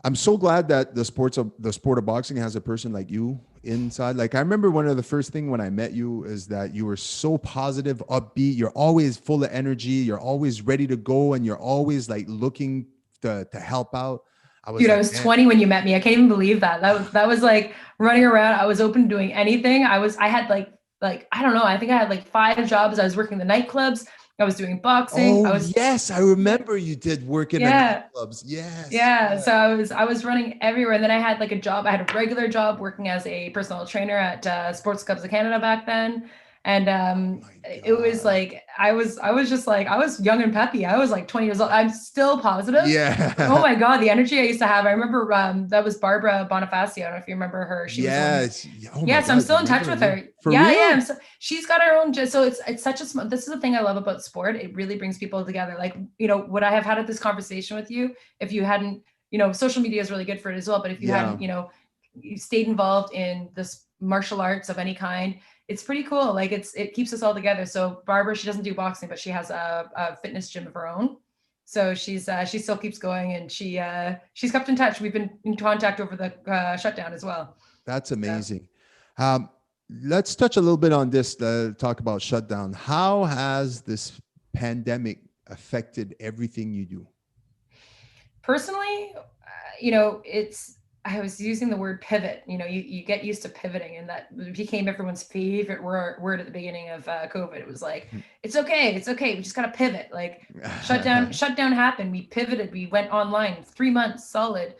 I'm so glad that the sport of boxing has a person like you inside. Like I remember one of the first things when I met you is that you were so positive, upbeat. You're always full of energy. You're always ready to go, and you're always like looking to help out. I was 20 when you met me. I can't even believe that. That was like running around. I was open to doing anything. I had like I don't know. I think I had like 5 jobs. I was working the nightclubs. I was doing boxing. Yes, I remember you did work in the nightclubs. Yes. Yeah. So I was running everywhere. And then I had like a job. I had a regular job working as a personal trainer at Sports Clubs of Canada back then. And it was like I was just like, I was young and peppy. I was like 20 years old. I'm still positive. Yeah. Oh my God, the energy I used to have. I remember that was Barbara Bonifacio. I don't know if you remember her. She was yes, I'm still in touch with her. For real? Yeah. She's got her own. So it's such a this is the thing I love about sport. It really brings people together. Like, you know, would I have had this conversation with you if you hadn't, you know, social media is really good for it as well. But if you hadn't, you know, you stayed involved in this martial arts of any kind, it's pretty cool. Like it keeps us all together. So Barbara, she doesn't do boxing, but she has a fitness gym of her own. So she still keeps going, and she's kept in touch. We've been in contact over the shutdown as well. That's amazing. So. Let's touch a little bit on this, talk about shutdown. How has this pandemic affected everything you do? Personally, you know, I was using the word pivot. You know, you get used to pivoting, and that became everyone's favorite word at the beginning of COVID. It was like, it's okay. We just got to pivot. Like shutdown happened. We pivoted. We went online 3 months solid,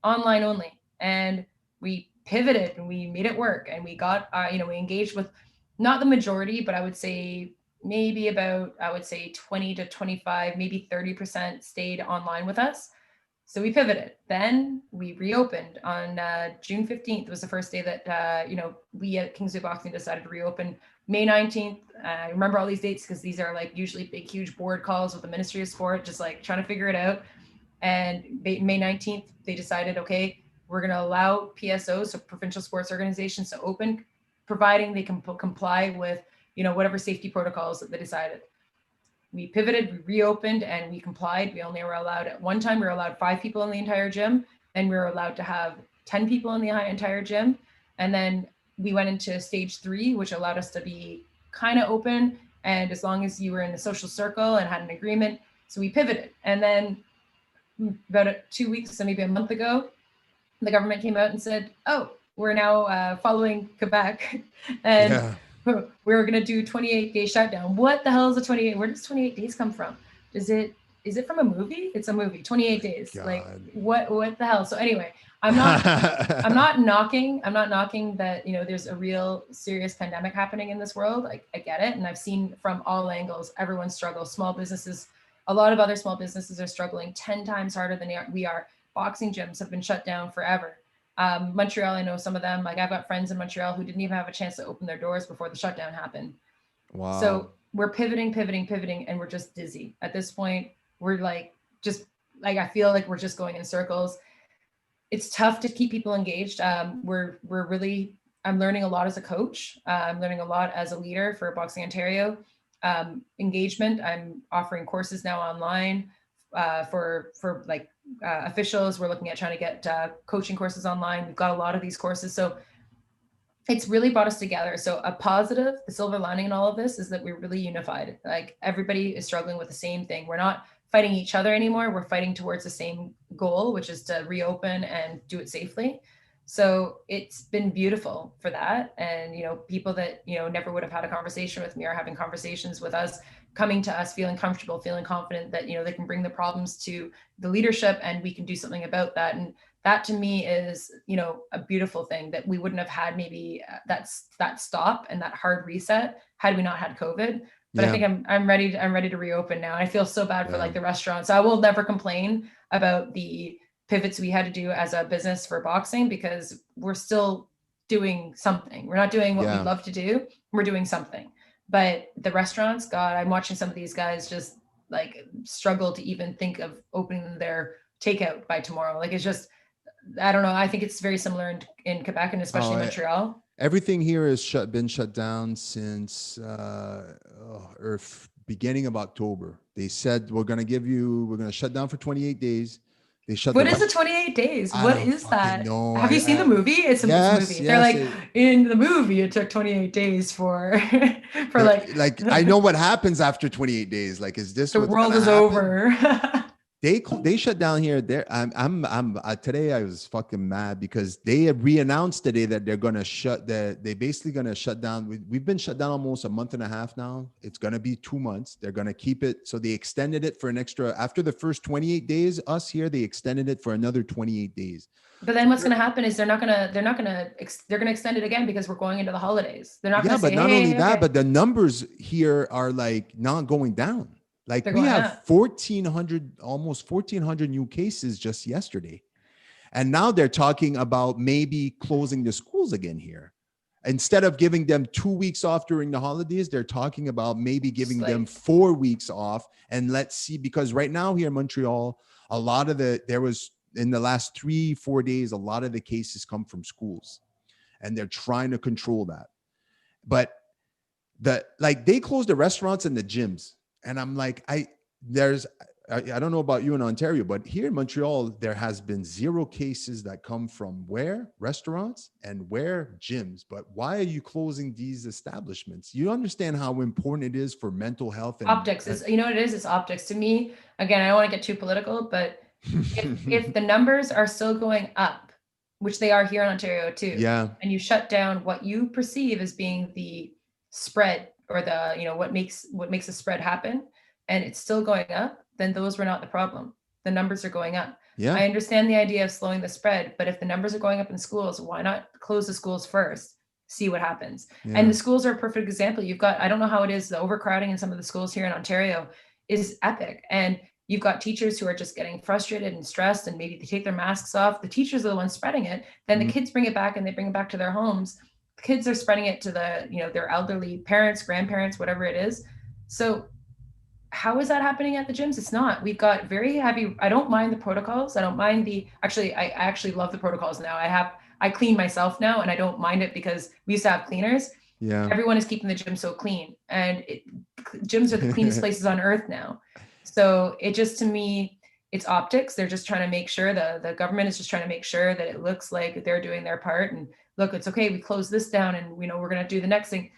online only. And we pivoted and we made it work. And we got, you know, we engaged with not the majority, but I would say maybe about, 20 to 25, maybe 30% stayed online with us. So we pivoted. Then we reopened on June 15th was the first day that, you know, we at Kingsway Boxing decided to reopen. May 19th, I remember all these dates because these are like usually big, huge board calls with the Ministry of Sport, just like trying to figure it out. And May 19th, they decided, okay, we're going to allow PSOs, so provincial sports organizations, to open, providing they can comply with, you know, whatever safety protocols that they decided. We pivoted, we reopened, and we complied. We only were allowed at one time, we were allowed 5 people in the entire gym, and we were allowed to have 10 people in the entire gym. And then we went into stage 3, which allowed us to be kind of open. And as long as you were in the social circle and had an agreement, so we pivoted. And then about 2 weeks, so maybe a month ago, the government came out and said, oh, we're now following Quebec. And we're going to do 28-day shutdown. What the hell is a 28? Where does 28 days come from? Is it from a movie? It's a movie, 28 days. God. Like what the hell? So anyway, I'm not I'm not knocking that, there's a real serious pandemic happening in this world. I get it. And I've seen from all angles, everyone struggles. Small businesses, a lot of other small businesses are struggling 10 times harder than we are. Boxing gyms have been shut down forever. Montreal, I know some of them, like I've got friends in Montreal who didn't even have a chance to open their doors before the shutdown happened. Wow. So we're pivoting, and we're just dizzy. At this point, we're I feel like we're just going in circles. It's tough to keep people engaged. I'm learning a lot as a coach. I'm learning a lot as a leader for Boxing Ontario. Engagement. I'm offering courses now online for officials. We're looking at trying to get coaching courses online. We've got a lot of these courses. So it's really brought us together. So the silver lining in all of this is that we're really unified. Like everybody is struggling with the same thing. We're not fighting each other anymore. We're fighting towards the same goal, which is to reopen and do it safely. So it's been beautiful for that. And, people that, never would have had a conversation with me are having conversations with us, coming to us, feeling comfortable, feeling confident that, they can bring the problems to the leadership and we can do something about that. And that to me is, a beautiful thing that we wouldn't have had maybe that stop and that hard reset had we not had COVID. But I think I'm ready to reopen now. I feel so bad for like the restaurants. I will never complain about the pivots we had to do as a business for boxing because we're still doing something. We're not doing what we love to do. We're doing something. But the restaurants, God, I'm watching some of these guys just like struggle to even think of opening their takeout by tomorrow. Like it's just, I don't know. I think it's very similar in Quebec and especially Montreal. Everything here has been shut down since beginning of October. They said we're going to shut down for 28 days. They shut. What is the 28 days? What is that? No, have you seen the movie? It's a movie. They're like in the movie. It took 28 days for like I know what happens after 28 days. Like, is this the world is over? They shut down here. Today I was fucking mad because they have re-announced today that they're gonna they basically gonna shut down. We've been shut down almost a month and a half now. It's gonna be 2 months. They're gonna keep it. So they extended it for an extra after the first 28 days. Us here, they extended it for another 28 days. But then what's going to happen is they're going to extend it again because we're going into the holidays. They're not going to say, but not only that, but the numbers here are like not going down. Like we have 1,400, almost 1,400 new cases just yesterday. And now they're talking about maybe closing the schools again here. Instead of giving them 2 weeks off during the holidays, they're talking about maybe giving them 4 weeks off. And let's see, because right now here in Montreal, in the last 3-4 days, a lot of the cases come from schools and they're trying to control that. But they closed the restaurants and the gyms. And I'm like, I don't know about you in Ontario, but here in Montreal, there has been 0 cases that come from where? Restaurants and where? Gyms. But why are you closing these establishments? You understand how important it is for mental health. And optics is, what it is? It's optics. To me, again, I don't want to get too political, but if the numbers are still going up, which they are here in Ontario too, and you shut down what you perceive as being the spread or the, what makes a spread happen, and it's still going up, then those were not the problem. The numbers are going up. I understand the idea of slowing the spread, but if the numbers are going up in schools, why not close the schools first? See what happens. And the schools are a perfect example. You've got, I don't know how it is, the overcrowding in some of the schools here in Ontario is epic. And you've got teachers who are just getting frustrated and stressed, and maybe they take their masks off. The teachers are the ones spreading it. Then the kids bring it back and they bring it back to their homes. The kids are spreading it to their elderly parents, grandparents, whatever it is. So how is that happening at the gyms? It's not. We've got very heavy. I don't mind the protocols. I don't mind I actually love the protocols now. I clean myself now and I don't mind it because we used to have cleaners. Everyone is keeping the gym so clean, and gyms are the cleanest places on earth now. So it just, to me, it's optics. They're just trying to make sure the government is just trying to make sure that it looks like they're doing their part. And look, it's okay. We close this down and we're going to do the next thing,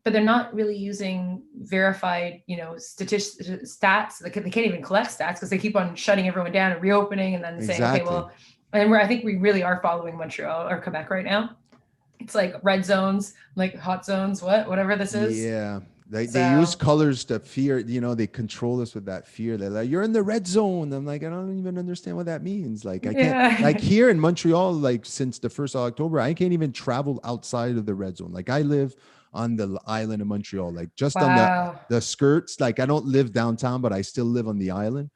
but they're not really using verified, stats. They can't even collect stats because they keep on shutting everyone down and reopening and then saying, okay, well, and I think we really are following Montreal or Quebec right now. It's like red zones, like hot zones, whatever this is. Yeah. they use So colors to fear, they control us with that fear. They're like, you're in the red zone. I'm like, I don't even understand what that means. Like, I can't, like yeah. here in Montreal, like since the 1st of October, I can't even travel outside of the red zone. Like I live on the island of Montreal, like just on Wow. the skirts. Like I don't live downtown, but I still live on the island.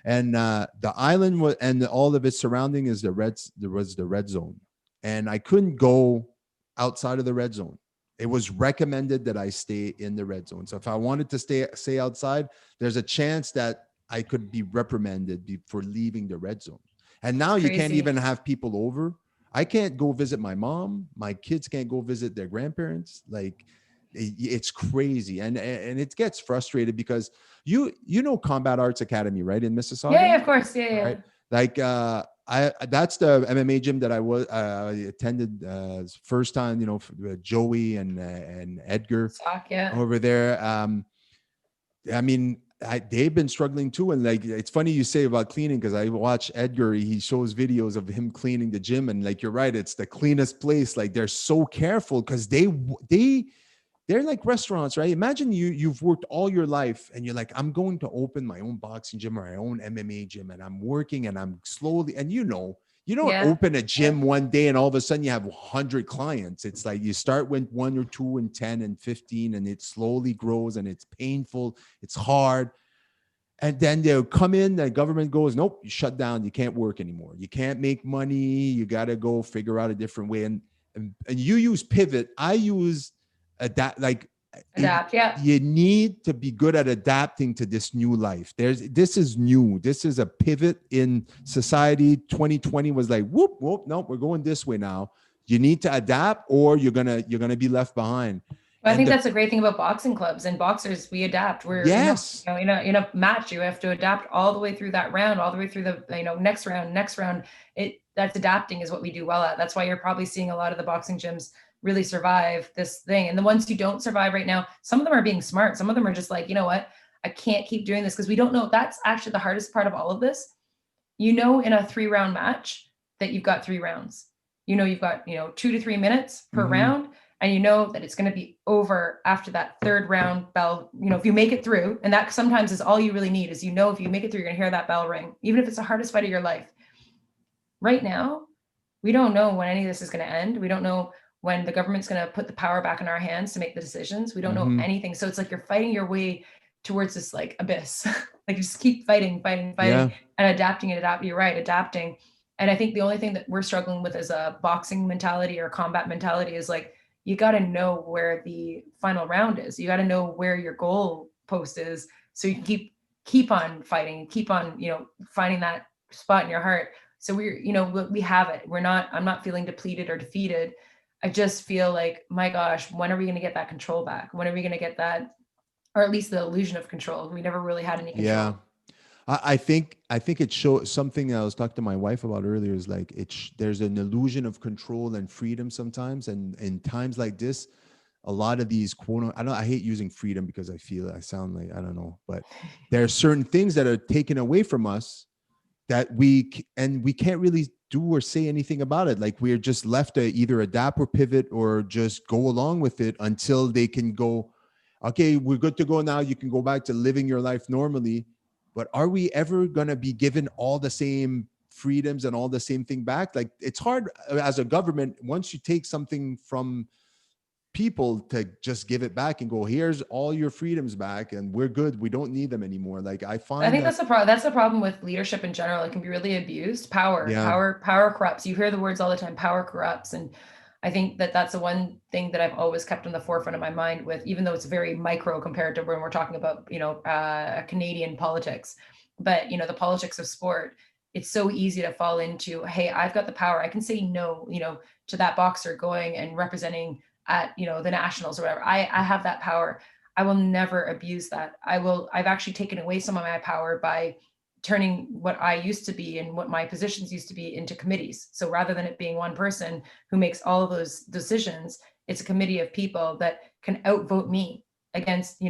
And the island was, and all of its surrounding is there was the red zone. And I couldn't go outside of the red zone. It was recommended that I stay in the red zone. So if I wanted to stay outside, there's a chance that I could be reprimanded for leaving the red zone. And It's now you can't crazy. even have people over. I can't go visit my mom. My kids can't go visit their grandparents. Like it's crazy, and it gets frustrated because Combat Arts Academy, right, in Yeah, Mississauga, yeah, of course. Yeah, right? yeah. Like I that's the MMA gym that I attended first time. Joey and Edgar Sock, yeah. over there. I mean, they've been struggling too, and like it's funny you say about cleaning because I watch Edgar. He shows videos of him cleaning the gym, and like you're right, it's the cleanest place. Like they're so careful because they're like restaurants, right? Imagine you've worked all your life and you're like, I'm going to open my own boxing gym or my own MMA gym, and I'm working and I'm slowly, and you don't Yeah. open a Yeah. gym one day and all of a sudden you have 100 clients. It's like you start with 1 or 2 and 10 and 15, and it slowly grows, and it's painful, it's hard. And then they'll come in, the government goes, nope, you shut down, you can't work anymore, you can't make money, you got to go figure out a different way. And you use pivot, I use adapt. Like Adapt. Yeah. you need to be good at adapting to this new life. This is new, this is a pivot in society. 2020 was like, whoop whoop, nope, we're going this way now. You need to adapt or you're gonna be left behind. Well, I And think the that's a great thing about boxing clubs and boxers. We adapt. We're yes, in a match. You have to adapt all the way through that round, all the way through the next round, next round. That's adapting is what we do well at. That's why you're probably seeing a lot of the boxing gyms really survive this thing. And the ones who don't survive right now, some of them are being smart. Some of them are just like, you know what, I can't keep doing this because we don't know. That's actually the hardest part of all of this. In a 3-round match that you've got 3 rounds. You've got 2 to 3 minutes per mm-hmm. round, and you know that it's going to be over after that 3rd round bell. If you make it through, and that sometimes is all you really need is if you make it through, you're going to hear that bell ring, even if it's the hardest fight of your life. Right now, we don't know when any of this is going to end. We don't know when the government's going to put the power back in our hands to make the decisions. We don't know anything. So it's like you're fighting your way towards this like abyss. Like you just keep fighting, Yeah. and adapting and adapting. You're right, adapting. And I think the only thing that we're struggling with as a boxing mentality or combat mentality is like, you got to know where the final round is. You got to know where your goal post is. So you can keep on fighting, keep on, finding that spot in your heart. So we have it. I'm not feeling depleted or defeated. I just feel like, my gosh, when are we going to get that control back? When are we going to get that, or at least the illusion of control? We never really had any control. Yeah. I think it shows something I was talking to my wife about earlier is like there's an illusion of control and freedom sometimes, and in times like this, a lot of these I hate using freedom because I feel I sound like I don't know, but there are certain things that are taken away from us that we can't really do or say anything about it. Like we're just left to either adapt or pivot or just go along with it until they can go, okay, we're good to go now. You can go back to living your life normally. But are we ever going to be given all the same freedoms and all the same thing back? Like it's hard as a government, once you take something from people, to just give it back and go, here's all your freedoms back and we're good. We don't need them anymore. Like I think that's the problem with leadership in general. It can be really abused. Power corrupts. You hear the words all the time, power corrupts. And I think that's the one thing that I've always kept in the forefront of my mind with, even though it's very micro compared to when we're talking about, Canadian politics, but, the politics of sport, it's so easy to fall into, hey, I've got the power. I can say no, to that boxer going and representing at, the nationals or whatever. I have that power. I will never abuse that. I've actually taken away some of my power by turning what I used to be and what my positions used to be into committees. So rather than it being one person who makes all of those decisions, it's a committee of people that can outvote me against,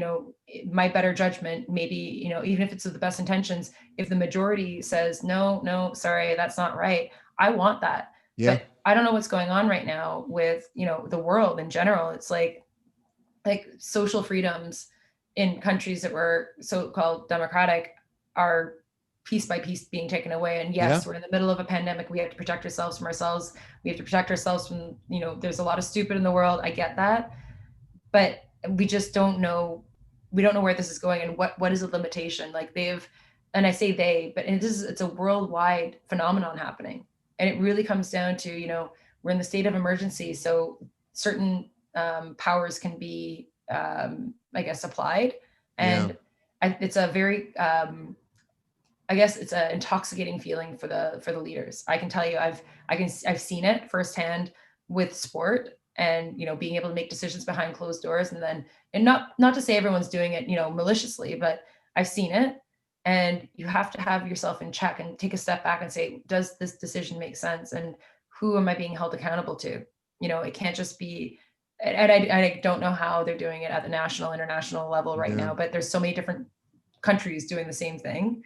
my better judgment. Maybe, even if it's with the best intentions, if the majority says, no, sorry, that's not right. I want that. Yeah. But I don't know what's going on right now with, the world in general. It's like social freedoms in countries that were so-called democratic are piece by piece being taken away. And yes, Yeah. we're in the middle of a pandemic. We have to protect ourselves from ourselves. We have to protect ourselves from, there's a lot of stupid in the world. I get that. But we just don't know. We don't know where this is going and what is the limitation. Like and I say they, but it's a worldwide phenomenon happening. And it really comes down to, we're in the state of emergency. So certain powers can be, I guess, applied. Yeah. And it's a very, I guess it's an intoxicating feeling for the leaders. I can tell you, I've seen it firsthand with sport, and being able to make decisions behind closed doors, and not to say everyone's doing it maliciously, but I've seen it. And you have to have yourself in check and take a step back and say, does this decision make sense, and who am I being held accountable to? It can't just be, and I don't know how they're doing it at the national, international level right now, but there's so many different countries doing the same thing.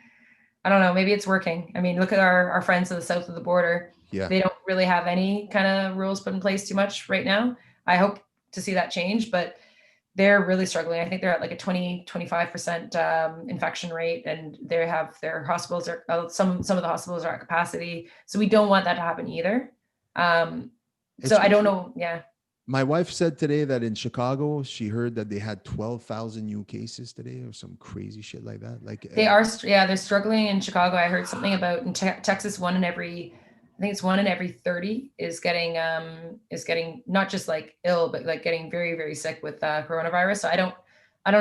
I don't know, maybe it's working. I mean, look at our friends to the south of the border. Yeah. They don't really have any kind of rules put in place too much right now. I hope to see that change, but they're really struggling. I think they're at like a 25% infection rate, and they have their hospitals are, some of the hospitals are at capacity. So we don't want that to happen either. So I don't know. Yeah. My wife said today that in Chicago, she heard that they had 12,000 new cases today or some crazy shit like that. Like they're struggling in Chicago. I heard something about in Texas, I think it's 1 in every 30 is getting not just like ill, but like getting very, very sick with coronavirus. So I don't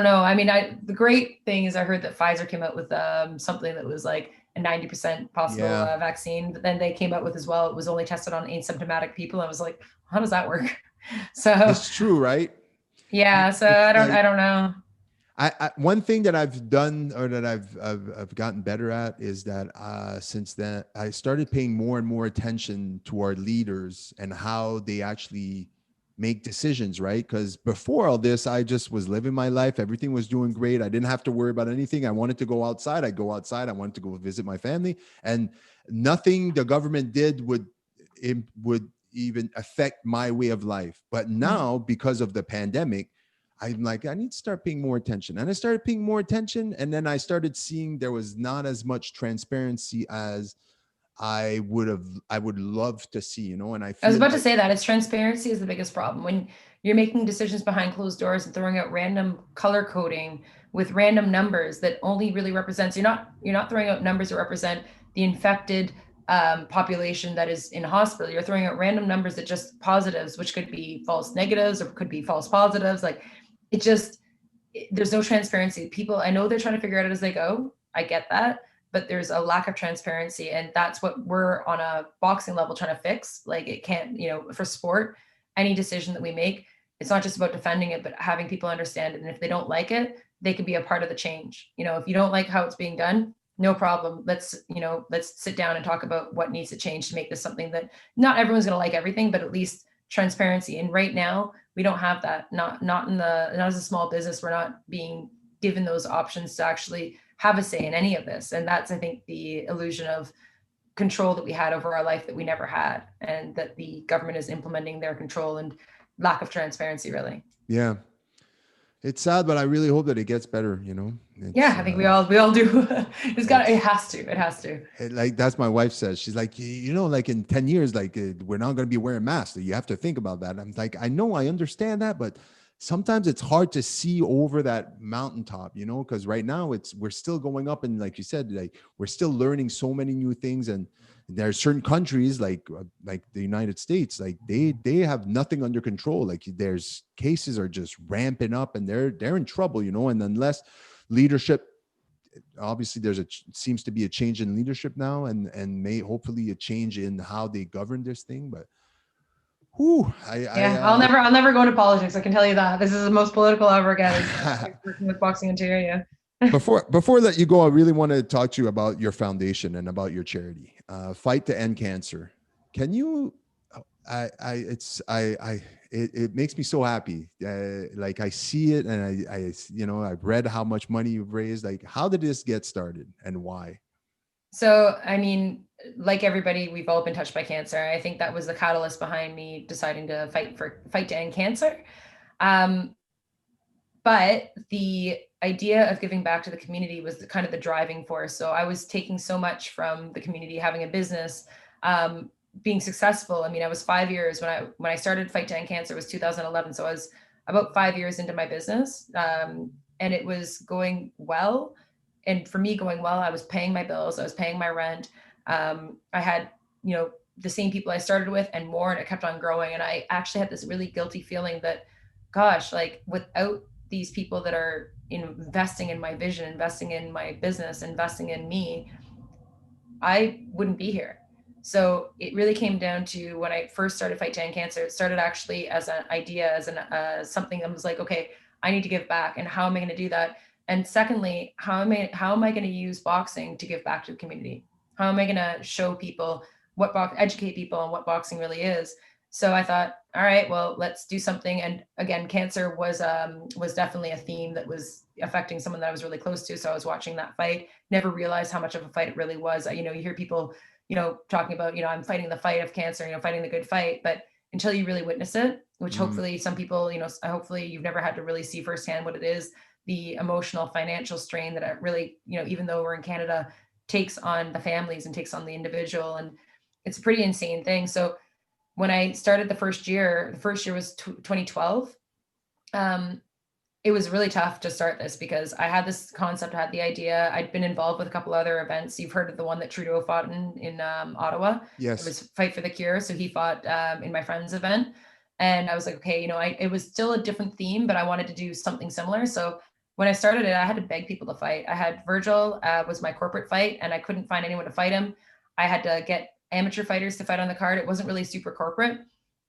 know. I mean, the great thing is I heard that Pfizer came out with something that was like a 90% possible vaccine, but then they came out with as well, it was only tested on asymptomatic people. I was like, how does that work? So it's true, right? Yeah. So I don't know. One thing that I've done, or that I've gotten better at, is that since then I started paying more and more attention to our leaders and how they actually make decisions, right? Because before all this, I just was living my life. Everything was doing great. I didn't have to worry about anything. I wanted to go outside. I'd go outside. I wanted to go visit my family, and nothing the government did would even affect my way of life. But now, because of the pandemic, I'm like, I need to start paying more attention. And I started paying more attention. And then I started seeing there was not as much transparency as I would love to see, And I was about to say that it's transparency is the biggest problem. When you're making decisions behind closed doors and throwing out random color coding with random numbers that only really represents, you're not throwing out numbers that represent the infected population that is in hospital. You're throwing out random numbers that just positives, which could be false negatives or could be false positives. Like there's no transparency. People, I know they're trying to figure it out as they go. I get that, but there's a lack of transparency, and that's what we're on a boxing level trying to fix. Like it can't, for sport, any decision that we make, it's not just about defending it, but having people understand it. And if they don't like it, they can be a part of the change. If you don't like how it's being done, no problem. Let's sit down and talk about what needs to change to make this something that not everyone's going to like everything, but at least transparency. And right now we don't have that, not as a small business. We're not being given those options to actually have a say in any of this. And that's, I think, the illusion of control that we had over our life that we never had, and that the government is implementing their control and lack of transparency, really. Yeah. It's sad, but I really hope that it gets better, Yeah, I think we all do. It has to. Like that's my wife says. She's like, like in 10 years, like we're not going to be wearing masks. You have to think about that. I'm like, I know, I understand that, but sometimes it's hard to see over that mountaintop, because right now we're still going up, and like you said, like we're still learning so many new things, and there are certain countries like the United States, like they have nothing under control. Like there's cases are just ramping up, and they're in trouble, and unless leadership, obviously seems to be a change in leadership now, and may hopefully a change in how they govern this thing. But I'll never go into politics. I can tell you that. This is the most political I'll ever get, is working with Boxing Ontario. Before I let you go, I really want to talk to you about your foundation and about your charity, Fight to End Cancer. Can you? It makes me so happy. Like I see it, and I've read how much money you've raised. Like, how did this get started, and why? So, I mean, like everybody, we've all been touched by cancer. I think that was the catalyst behind me deciding to fight to end cancer. But the idea of giving back to the community was kind of the driving force. So I was taking so much from the community, having a business, being successful. I mean, I was 5 years when I started Fight to End Cancer. It was 2011, so I was about 5 years into my business, and it was going well. And for me, going well, I was paying my bills, I was paying my rent. I had, the same people I started with and more, and it kept on growing. And I actually had this really guilty feeling that, gosh, like without these people that are investing in my vision, investing in my business, investing in me, I wouldn't be here. So it really came down to when I first started Fight to End Cancer. It started actually as an idea, as something that was like, okay, I need to give back, and how am I going to do that? And secondly, how am I going to use boxing to give back to the community? How am I going to show people educate people on what boxing really is? So I thought, all right, well, let's do something. And again, cancer was definitely a theme that was affecting someone that I was really close to. So I was watching that fight, never realized how much of a fight it really was. You hear people, talking about, I'm fighting the fight of cancer, fighting the good fight, but until you really witness it, which hopefully some people, hopefully you've never had to really see firsthand what it is, the emotional, financial strain that it really, even though we're in Canada, takes on the families and takes on the individual. And it's a pretty insane thing. So when I started the first year was 2012. It was really tough to start this because I had this concept, I had the idea. I'd been involved with a couple other events. You've heard of the one that Trudeau fought in Ottawa. It Yes. was Fight for the Cure. So he fought in my friend's event. And I was like, okay, it was still a different theme, but I wanted to do something similar. So when I started it, I had to beg people to fight. I had Virgil was my corporate fight, and I couldn't find anyone to fight him. I had to get amateur fighters to fight on the card. It wasn't really super corporate.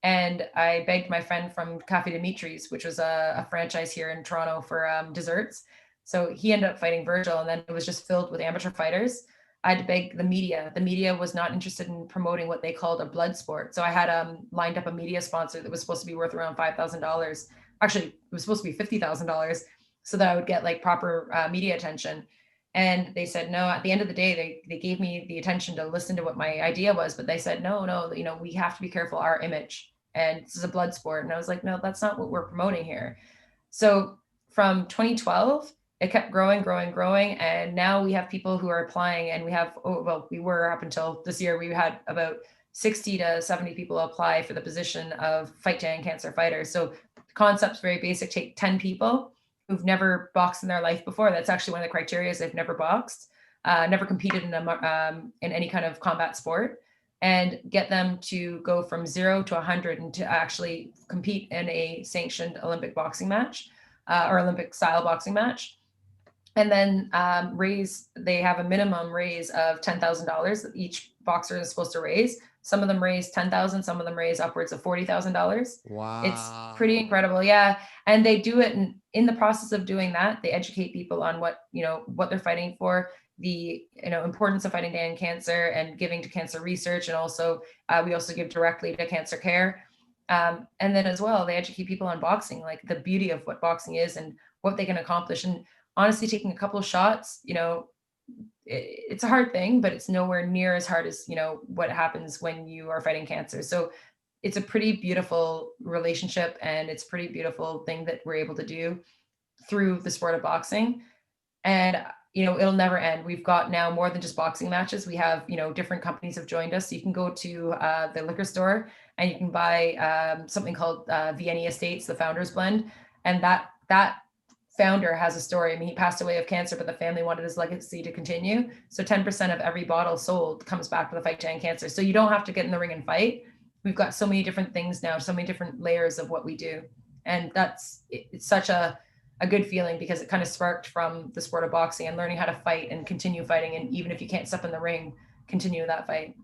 And I begged my friend from Cafe Dimitri's, which was a franchise here in Toronto for desserts. So he ended up fighting Virgil, and then it was just filled with amateur fighters. I had to beg the media. The media was not interested in promoting what they called a blood sport. So I had lined up a media sponsor that was supposed to be worth around $5,000. Actually, it was supposed to be $50,000, so that I would get like proper media attention. And they said no. At the end of the day, they gave me the attention to listen to what my idea was, but they said no, we have to be careful our image, and this is a blood sport. And I was like, no, that's not what we're promoting here. So from 2012, it kept growing, and now we have people who are applying, and we were up until this year, we had about 60 to 70 people apply for the position of Fight to End Cancer fighter. So the concept's very basic. Take 10 people who've never boxed in their life before. That's actually one of the criteria, is they've never boxed, never competed in any kind of combat sport, and get them to go from 0 to 100 and to actually compete in a sanctioned Olympic boxing match, or Olympic style boxing match. And then they have a minimum raise of $10,000 that each boxer is supposed to raise. Some of them raise 10,000, some of them raise upwards of $40,000. Wow. It's pretty incredible. Yeah. And they do it in the process of doing that, they educate people on what they're fighting for, the importance of fighting to end cancer and giving to cancer research. And also we also give directly to cancer care. And then as well, they educate people on boxing, like the beauty of what boxing is and what they can accomplish. And honestly, taking a couple of shots, it's a hard thing, but it's nowhere near as hard as, what happens when you are fighting cancer. So it's a pretty beautiful relationship, and it's a pretty beautiful thing that we're able to do through the sport of boxing. And, it'll never end. We've got now more than just boxing matches. We have, different companies have joined us. So you can go to the liquor store and you can buy something called Vienna Estates, the Founder's Blend. And that founder has a story. I mean, he passed away of cancer, but the family wanted his legacy to continue. So 10% of every bottle sold comes back to the Fight to End Cancer. So you don't have to get in the ring and fight. We've got so many different things now, so many different layers of what we do. And it's such a good feeling, because it kind of sparked from the sport of boxing and learning how to fight and continue fighting. And even if you can't step in the ring, continue that fight.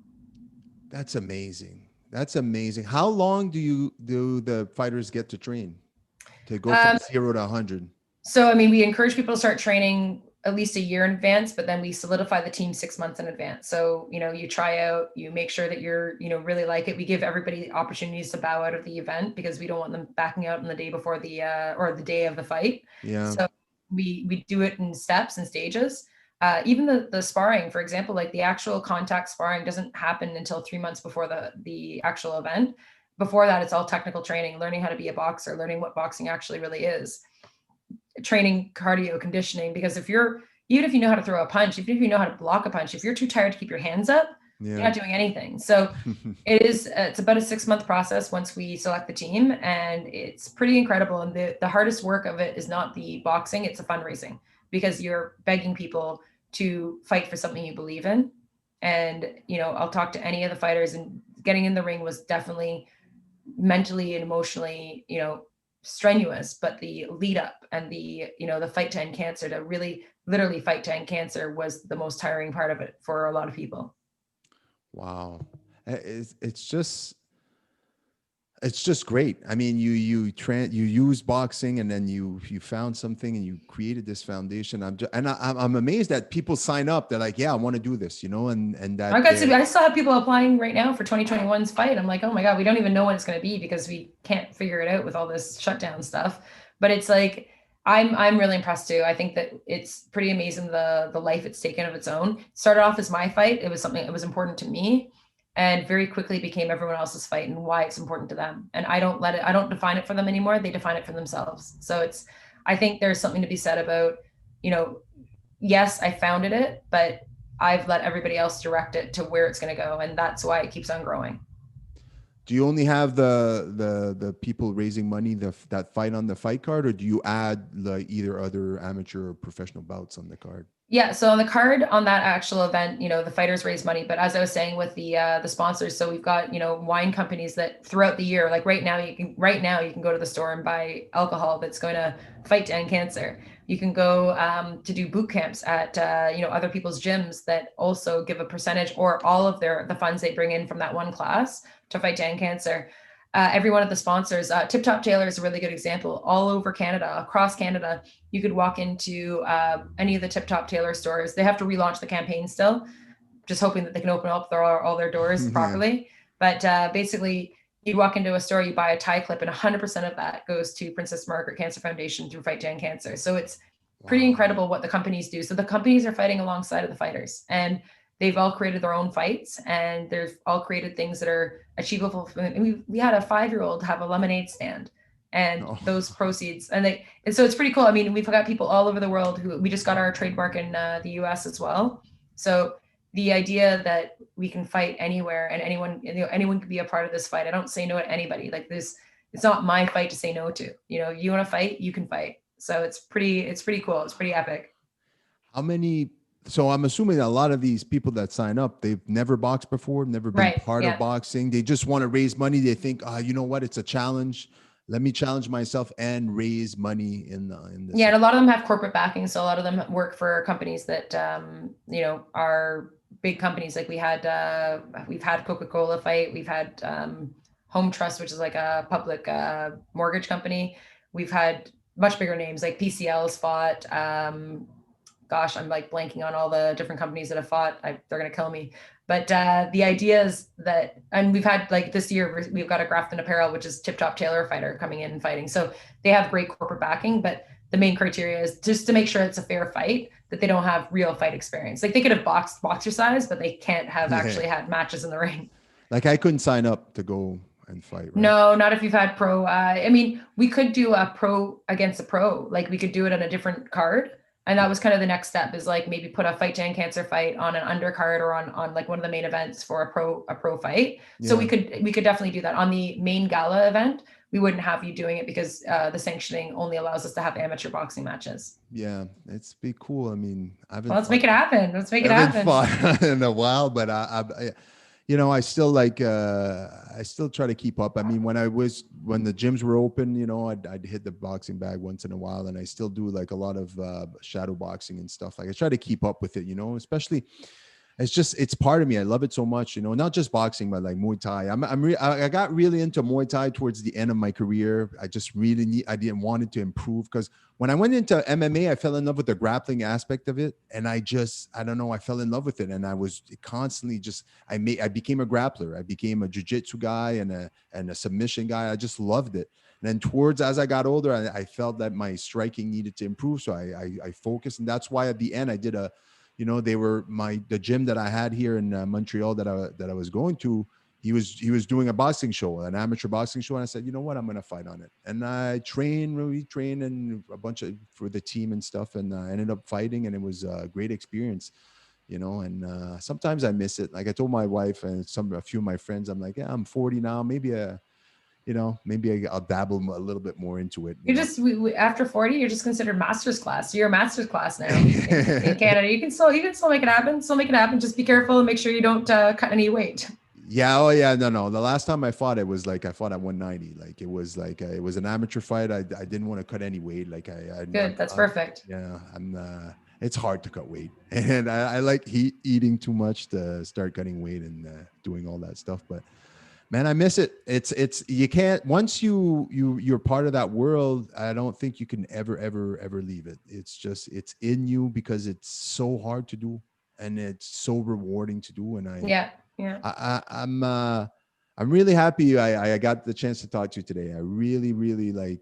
That's amazing. That's amazing. How long do the fighters get to train to go from 0 to 100? So, I mean, we encourage people to start training at least a year in advance, but then we solidify the team 6 months in advance. So, you try out, you make sure that you're, really like it. We give everybody opportunities to bow out of the event, because we don't want them backing out on the day before or the day of the fight. Yeah. So we do it in steps and stages. Even the sparring, for example, like the actual contact sparring doesn't happen until 3 months before the actual event. Before that, it's all technical training, learning how to be a boxer, learning what boxing actually really is. training cardio conditioning, because even if you know how to throw a punch, even if you know how to block a punch, if you're too tired to keep your hands up, you're not doing anything. So it's about a 6-month process once we select the team, and it's pretty incredible. And the hardest work of it is not the boxing, it's the fundraising, because you're begging people to fight for something you believe in. And, I'll talk to any of the fighters, and getting in the ring was definitely mentally and emotionally, strenuous, but the lead up and the fight to end cancer, to really literally fight to end cancer, was the most tiring part of it for a lot of people. Wow. It's just great. I mean, you use boxing, and then you found something and you created this foundation. I'm amazed that people sign up. They're like, yeah, I want to do this, and that I still have people applying right now for 2021's fight. I'm like, oh my God, we don't even know when it's going to be, because we can't figure it out with all this shutdown stuff. But it's like, I'm really impressed too. I think that it's pretty amazing the life it's taken of its own. It started off as my fight. It was something that was important to me, and very quickly became everyone else's fight and why it's important to them. And I don't define it for them anymore. They define it for themselves. So I think there's something to be said about, yes, I founded it, but I've let everybody else direct it to where it's going to go. And that's why it keeps on growing. Do you only have the people raising money that fight on the fight card, or do you add like either other amateur or professional bouts on the card? Yeah, so on the card on that actual event, the fighters raise money. But as I was saying with the sponsors, so we've got wine companies that throughout the year, like right now you can go to the store and buy alcohol that's going to fight to end cancer. You can go to do boot camps at other people's gyms that also give a percentage or all of the funds they bring in from that one class to fight to end cancer. Every one of the sponsors, Tip Top Tailor is a really good example. All over Canada, across Canada, you could walk into any of the Tip Top Tailor stores. They have to relaunch the campaign still, just hoping that they can open up all their doors properly. But basically, you walk into a store, you buy a tie clip, and 100% of that goes to Princess Margaret Cancer Foundation through Fight to End Cancer. So it's pretty incredible what the companies do. So the companies are fighting alongside of the fighters, and they've all created their own fights, and they've all created things that are achievable. We had a 5-year-old have a lemonade stand, and those proceeds, and so it's pretty cool. I mean, we've got people all over the world who we just got our trademark in the US as well. So the idea that we can fight anywhere, and anyone can be a part of this fight. I don't say no to anybody. Like this, it's not my fight to say no to. You want to fight, you can fight. So it's pretty cool. It's pretty epic. So I'm assuming a lot of these people that sign up, they've never boxed before, never been part of boxing. They just want to raise money. They think, you know what? It's a challenge. Let me challenge myself and raise money in this. Yeah, and a lot of them have corporate backing. So a lot of them work for companies that, are big companies. Like we've had Coca-Cola fight. We've had Home Trust, which is like a public mortgage company. We've had much bigger names like PCL's fought. Gosh, I'm like blanking on all the different companies that have fought. They're going to kill me. But the idea is that, and we've had like this year, we've got a Grafton Apparel, which is Tip Top Tailor fighter coming in and fighting. So they have great corporate backing, but the main criteria is just to make sure it's a fair fight, that they don't have real fight experience. Like they could have boxercise, but they can't have actually had matches in the ring. Like I couldn't sign up to go and fight, right? No, not if you've had pro. I mean, we could do a pro against a pro. Like we could do it on a different card. And that was kind of the next step, is like maybe put a fight to end cancer fight on an undercard or on like one of the main events for a pro fight. Yeah. So we could definitely do that. On the main gala event, we wouldn't have you doing it because the sanctioning only allows us to have amateur boxing matches. Yeah, it's be cool. I mean, let's make it happen. Let's make it happen. I haven't fought in a while, but I I still I still try to keep up. I mean, when the gyms were open, I'd hit the boxing bag once in a while, and I still do like a lot of shadow boxing and stuff. Like I try to keep up with it, especially it's part of me. I love it so much, not just boxing, but like Muay Thai. I got really into Muay Thai towards the end of my career. I just I didn't want it to improve, because when I went into MMA, I fell in love with the grappling aspect of it. And I don't know, I fell in love with it. And I was constantly I became a grappler. I became a jiu-jitsu guy and a submission guy. I just loved it. And then as I got older, I felt that my striking needed to improve. So I focused. And that's why at the end I did they were the gym that I had here in Montreal that I was going to. he was doing a boxing show, an amateur boxing show, and I said, you know what, I'm gonna fight on it. And I really trained and a bunch of for the team and stuff, and I ended up fighting, and it was a great experience, you know. And sometimes I miss it. Like I told my wife and a few of my friends, I'm like, yeah, I'm 40 now, maybe I'll dabble a little bit more into it. You're just after 40, you're just considered master's class. You're a master's class now in Canada. You can still make it happen. Still make it happen. Just be careful and make sure you don't cut any weight. Yeah. Oh yeah. No. The last time I fought, it was like I fought at 190. Like it was an amateur fight. I didn't want to cut any weight. Like Good. That's perfect. Yeah. It's hard to cut weight, and I like eating too much to start cutting weight and doing all that stuff. But man, I miss it. It's you can't, once you're part of that world, I don't think you can ever leave it. It's just, it's in you because it's so hard to do and it's so rewarding to do. And I'm really happy I got the chance to talk to you today. I really like,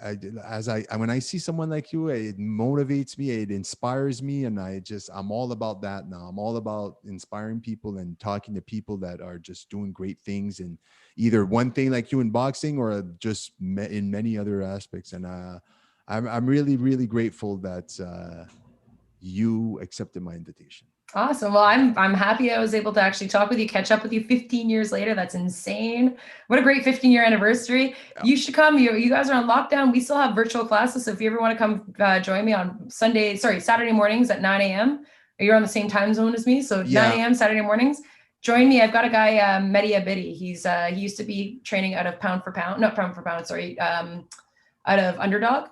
when I see someone like you, it motivates me, it inspires me, and I'm all about that now. I'm all about inspiring people and talking to people that are just doing great things, and either one thing like you in boxing or just in many other aspects. And I'm really grateful that you accepted my invitation. Awesome. Well, I'm happy I was able to actually talk with you, catch up with you 15 years later. That's insane. What a great 15-year anniversary. Yeah. You should come. You guys are on lockdown. We still have virtual classes. So if you ever want to come join me on Saturday mornings at 9 a.m. You're on the same time zone as me. So 9 a.m. Saturday mornings. Join me. I've got a guy, Mandy Bourgeois. He used to be training out of out of Underdog.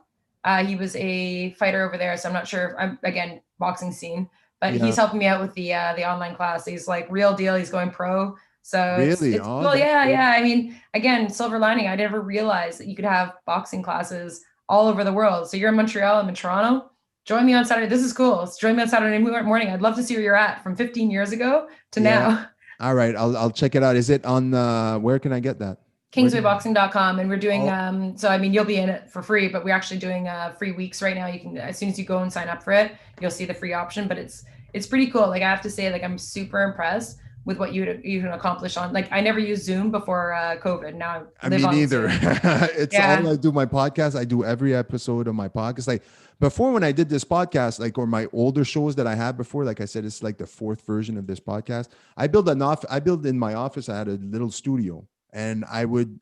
He was a fighter over there. So I'm not sure. Again, boxing scene. But he's helping me out with the online class. He's like real deal. He's going pro. So really? It's cool. Yeah. I mean, again, silver lining. I never realized that you could have boxing classes all over the world. So you're in Montreal, I'm in Toronto. Join me on Saturday. This is cool. Join me on Saturday morning. I'd love to see where you're at from 15 years ago to now. All right. I'll check it out. Is it on where can I get that? Kingswayboxing.com. And we're doing, so, I mean, you'll be in it for free, but we're actually doing free weeks right now. You can, as soon as you go and sign up for it, you'll see the free option, but it's pretty cool. Like I have to say, like, I'm super impressed with what you can accomplish on, like, I never used Zoom before COVID. Now I live on neither. It's all I do my podcast. I do every episode of my podcast. Like before, when I did this podcast, like, or my older shows that I had before, like I said, it's like the fourth version of this podcast. I built in my office. I had a little studio. And I would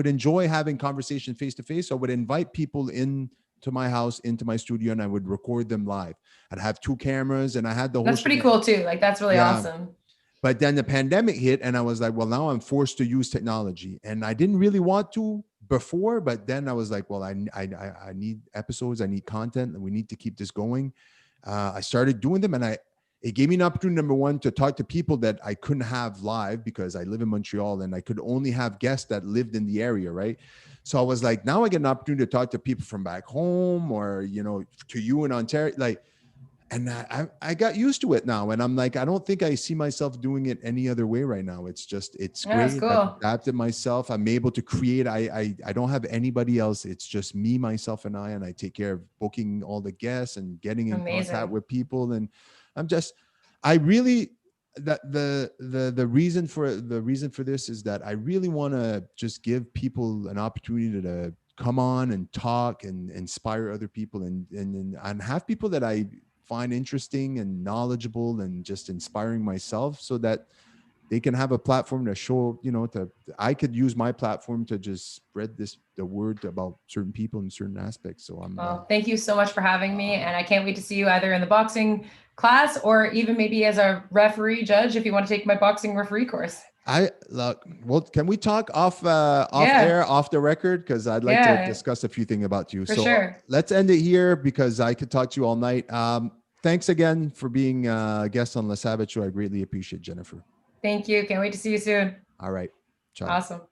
enjoy having conversation face to face. So I would invite people into my house, into my studio, and I would record them live. I'd have 2 cameras, and I had the whole. That's pretty cool too. Like that's really awesome. But then the pandemic hit, and I was like, well, now I'm forced to use technology, and I didn't really want to before. But then I was like, well, I need episodes, I need content, and we need to keep this going. I started doing them, and it gave me an opportunity, number one, to talk to people that I couldn't have live because I live in Montreal and I could only have guests that lived in the area, right? So I was like, now I get an opportunity to talk to people from back home or, to you in Ontario. Like, and I got used to it now. And I'm like, I don't think I see myself doing it any other way right now. It's great. That's cool. I've adapted myself. I'm able to create. I don't have anybody else. It's just me, myself, and I take care of booking all the guests and getting in contact with people. And the reason for this is that I really want to just give people an opportunity to come on and talk and inspire other people and have people that I find interesting and knowledgeable and just inspiring myself, so that they can have a platform to show, I could use my platform to just spread the word about certain people in certain aspects. So thank you so much for having me. And I can't wait to see you either in the boxing class or even maybe as a referee judge, if you want to take my boxing referee course. Can we talk off air, off the record? Because I'd like to discuss a few things about you. Sure. Let's end it here because I could talk to you all night. Thanks again for being a guest on Le Savage Show. I greatly appreciate it, Jennifer. Thank you. Can't wait to see you soon. All right. Ciao. Awesome.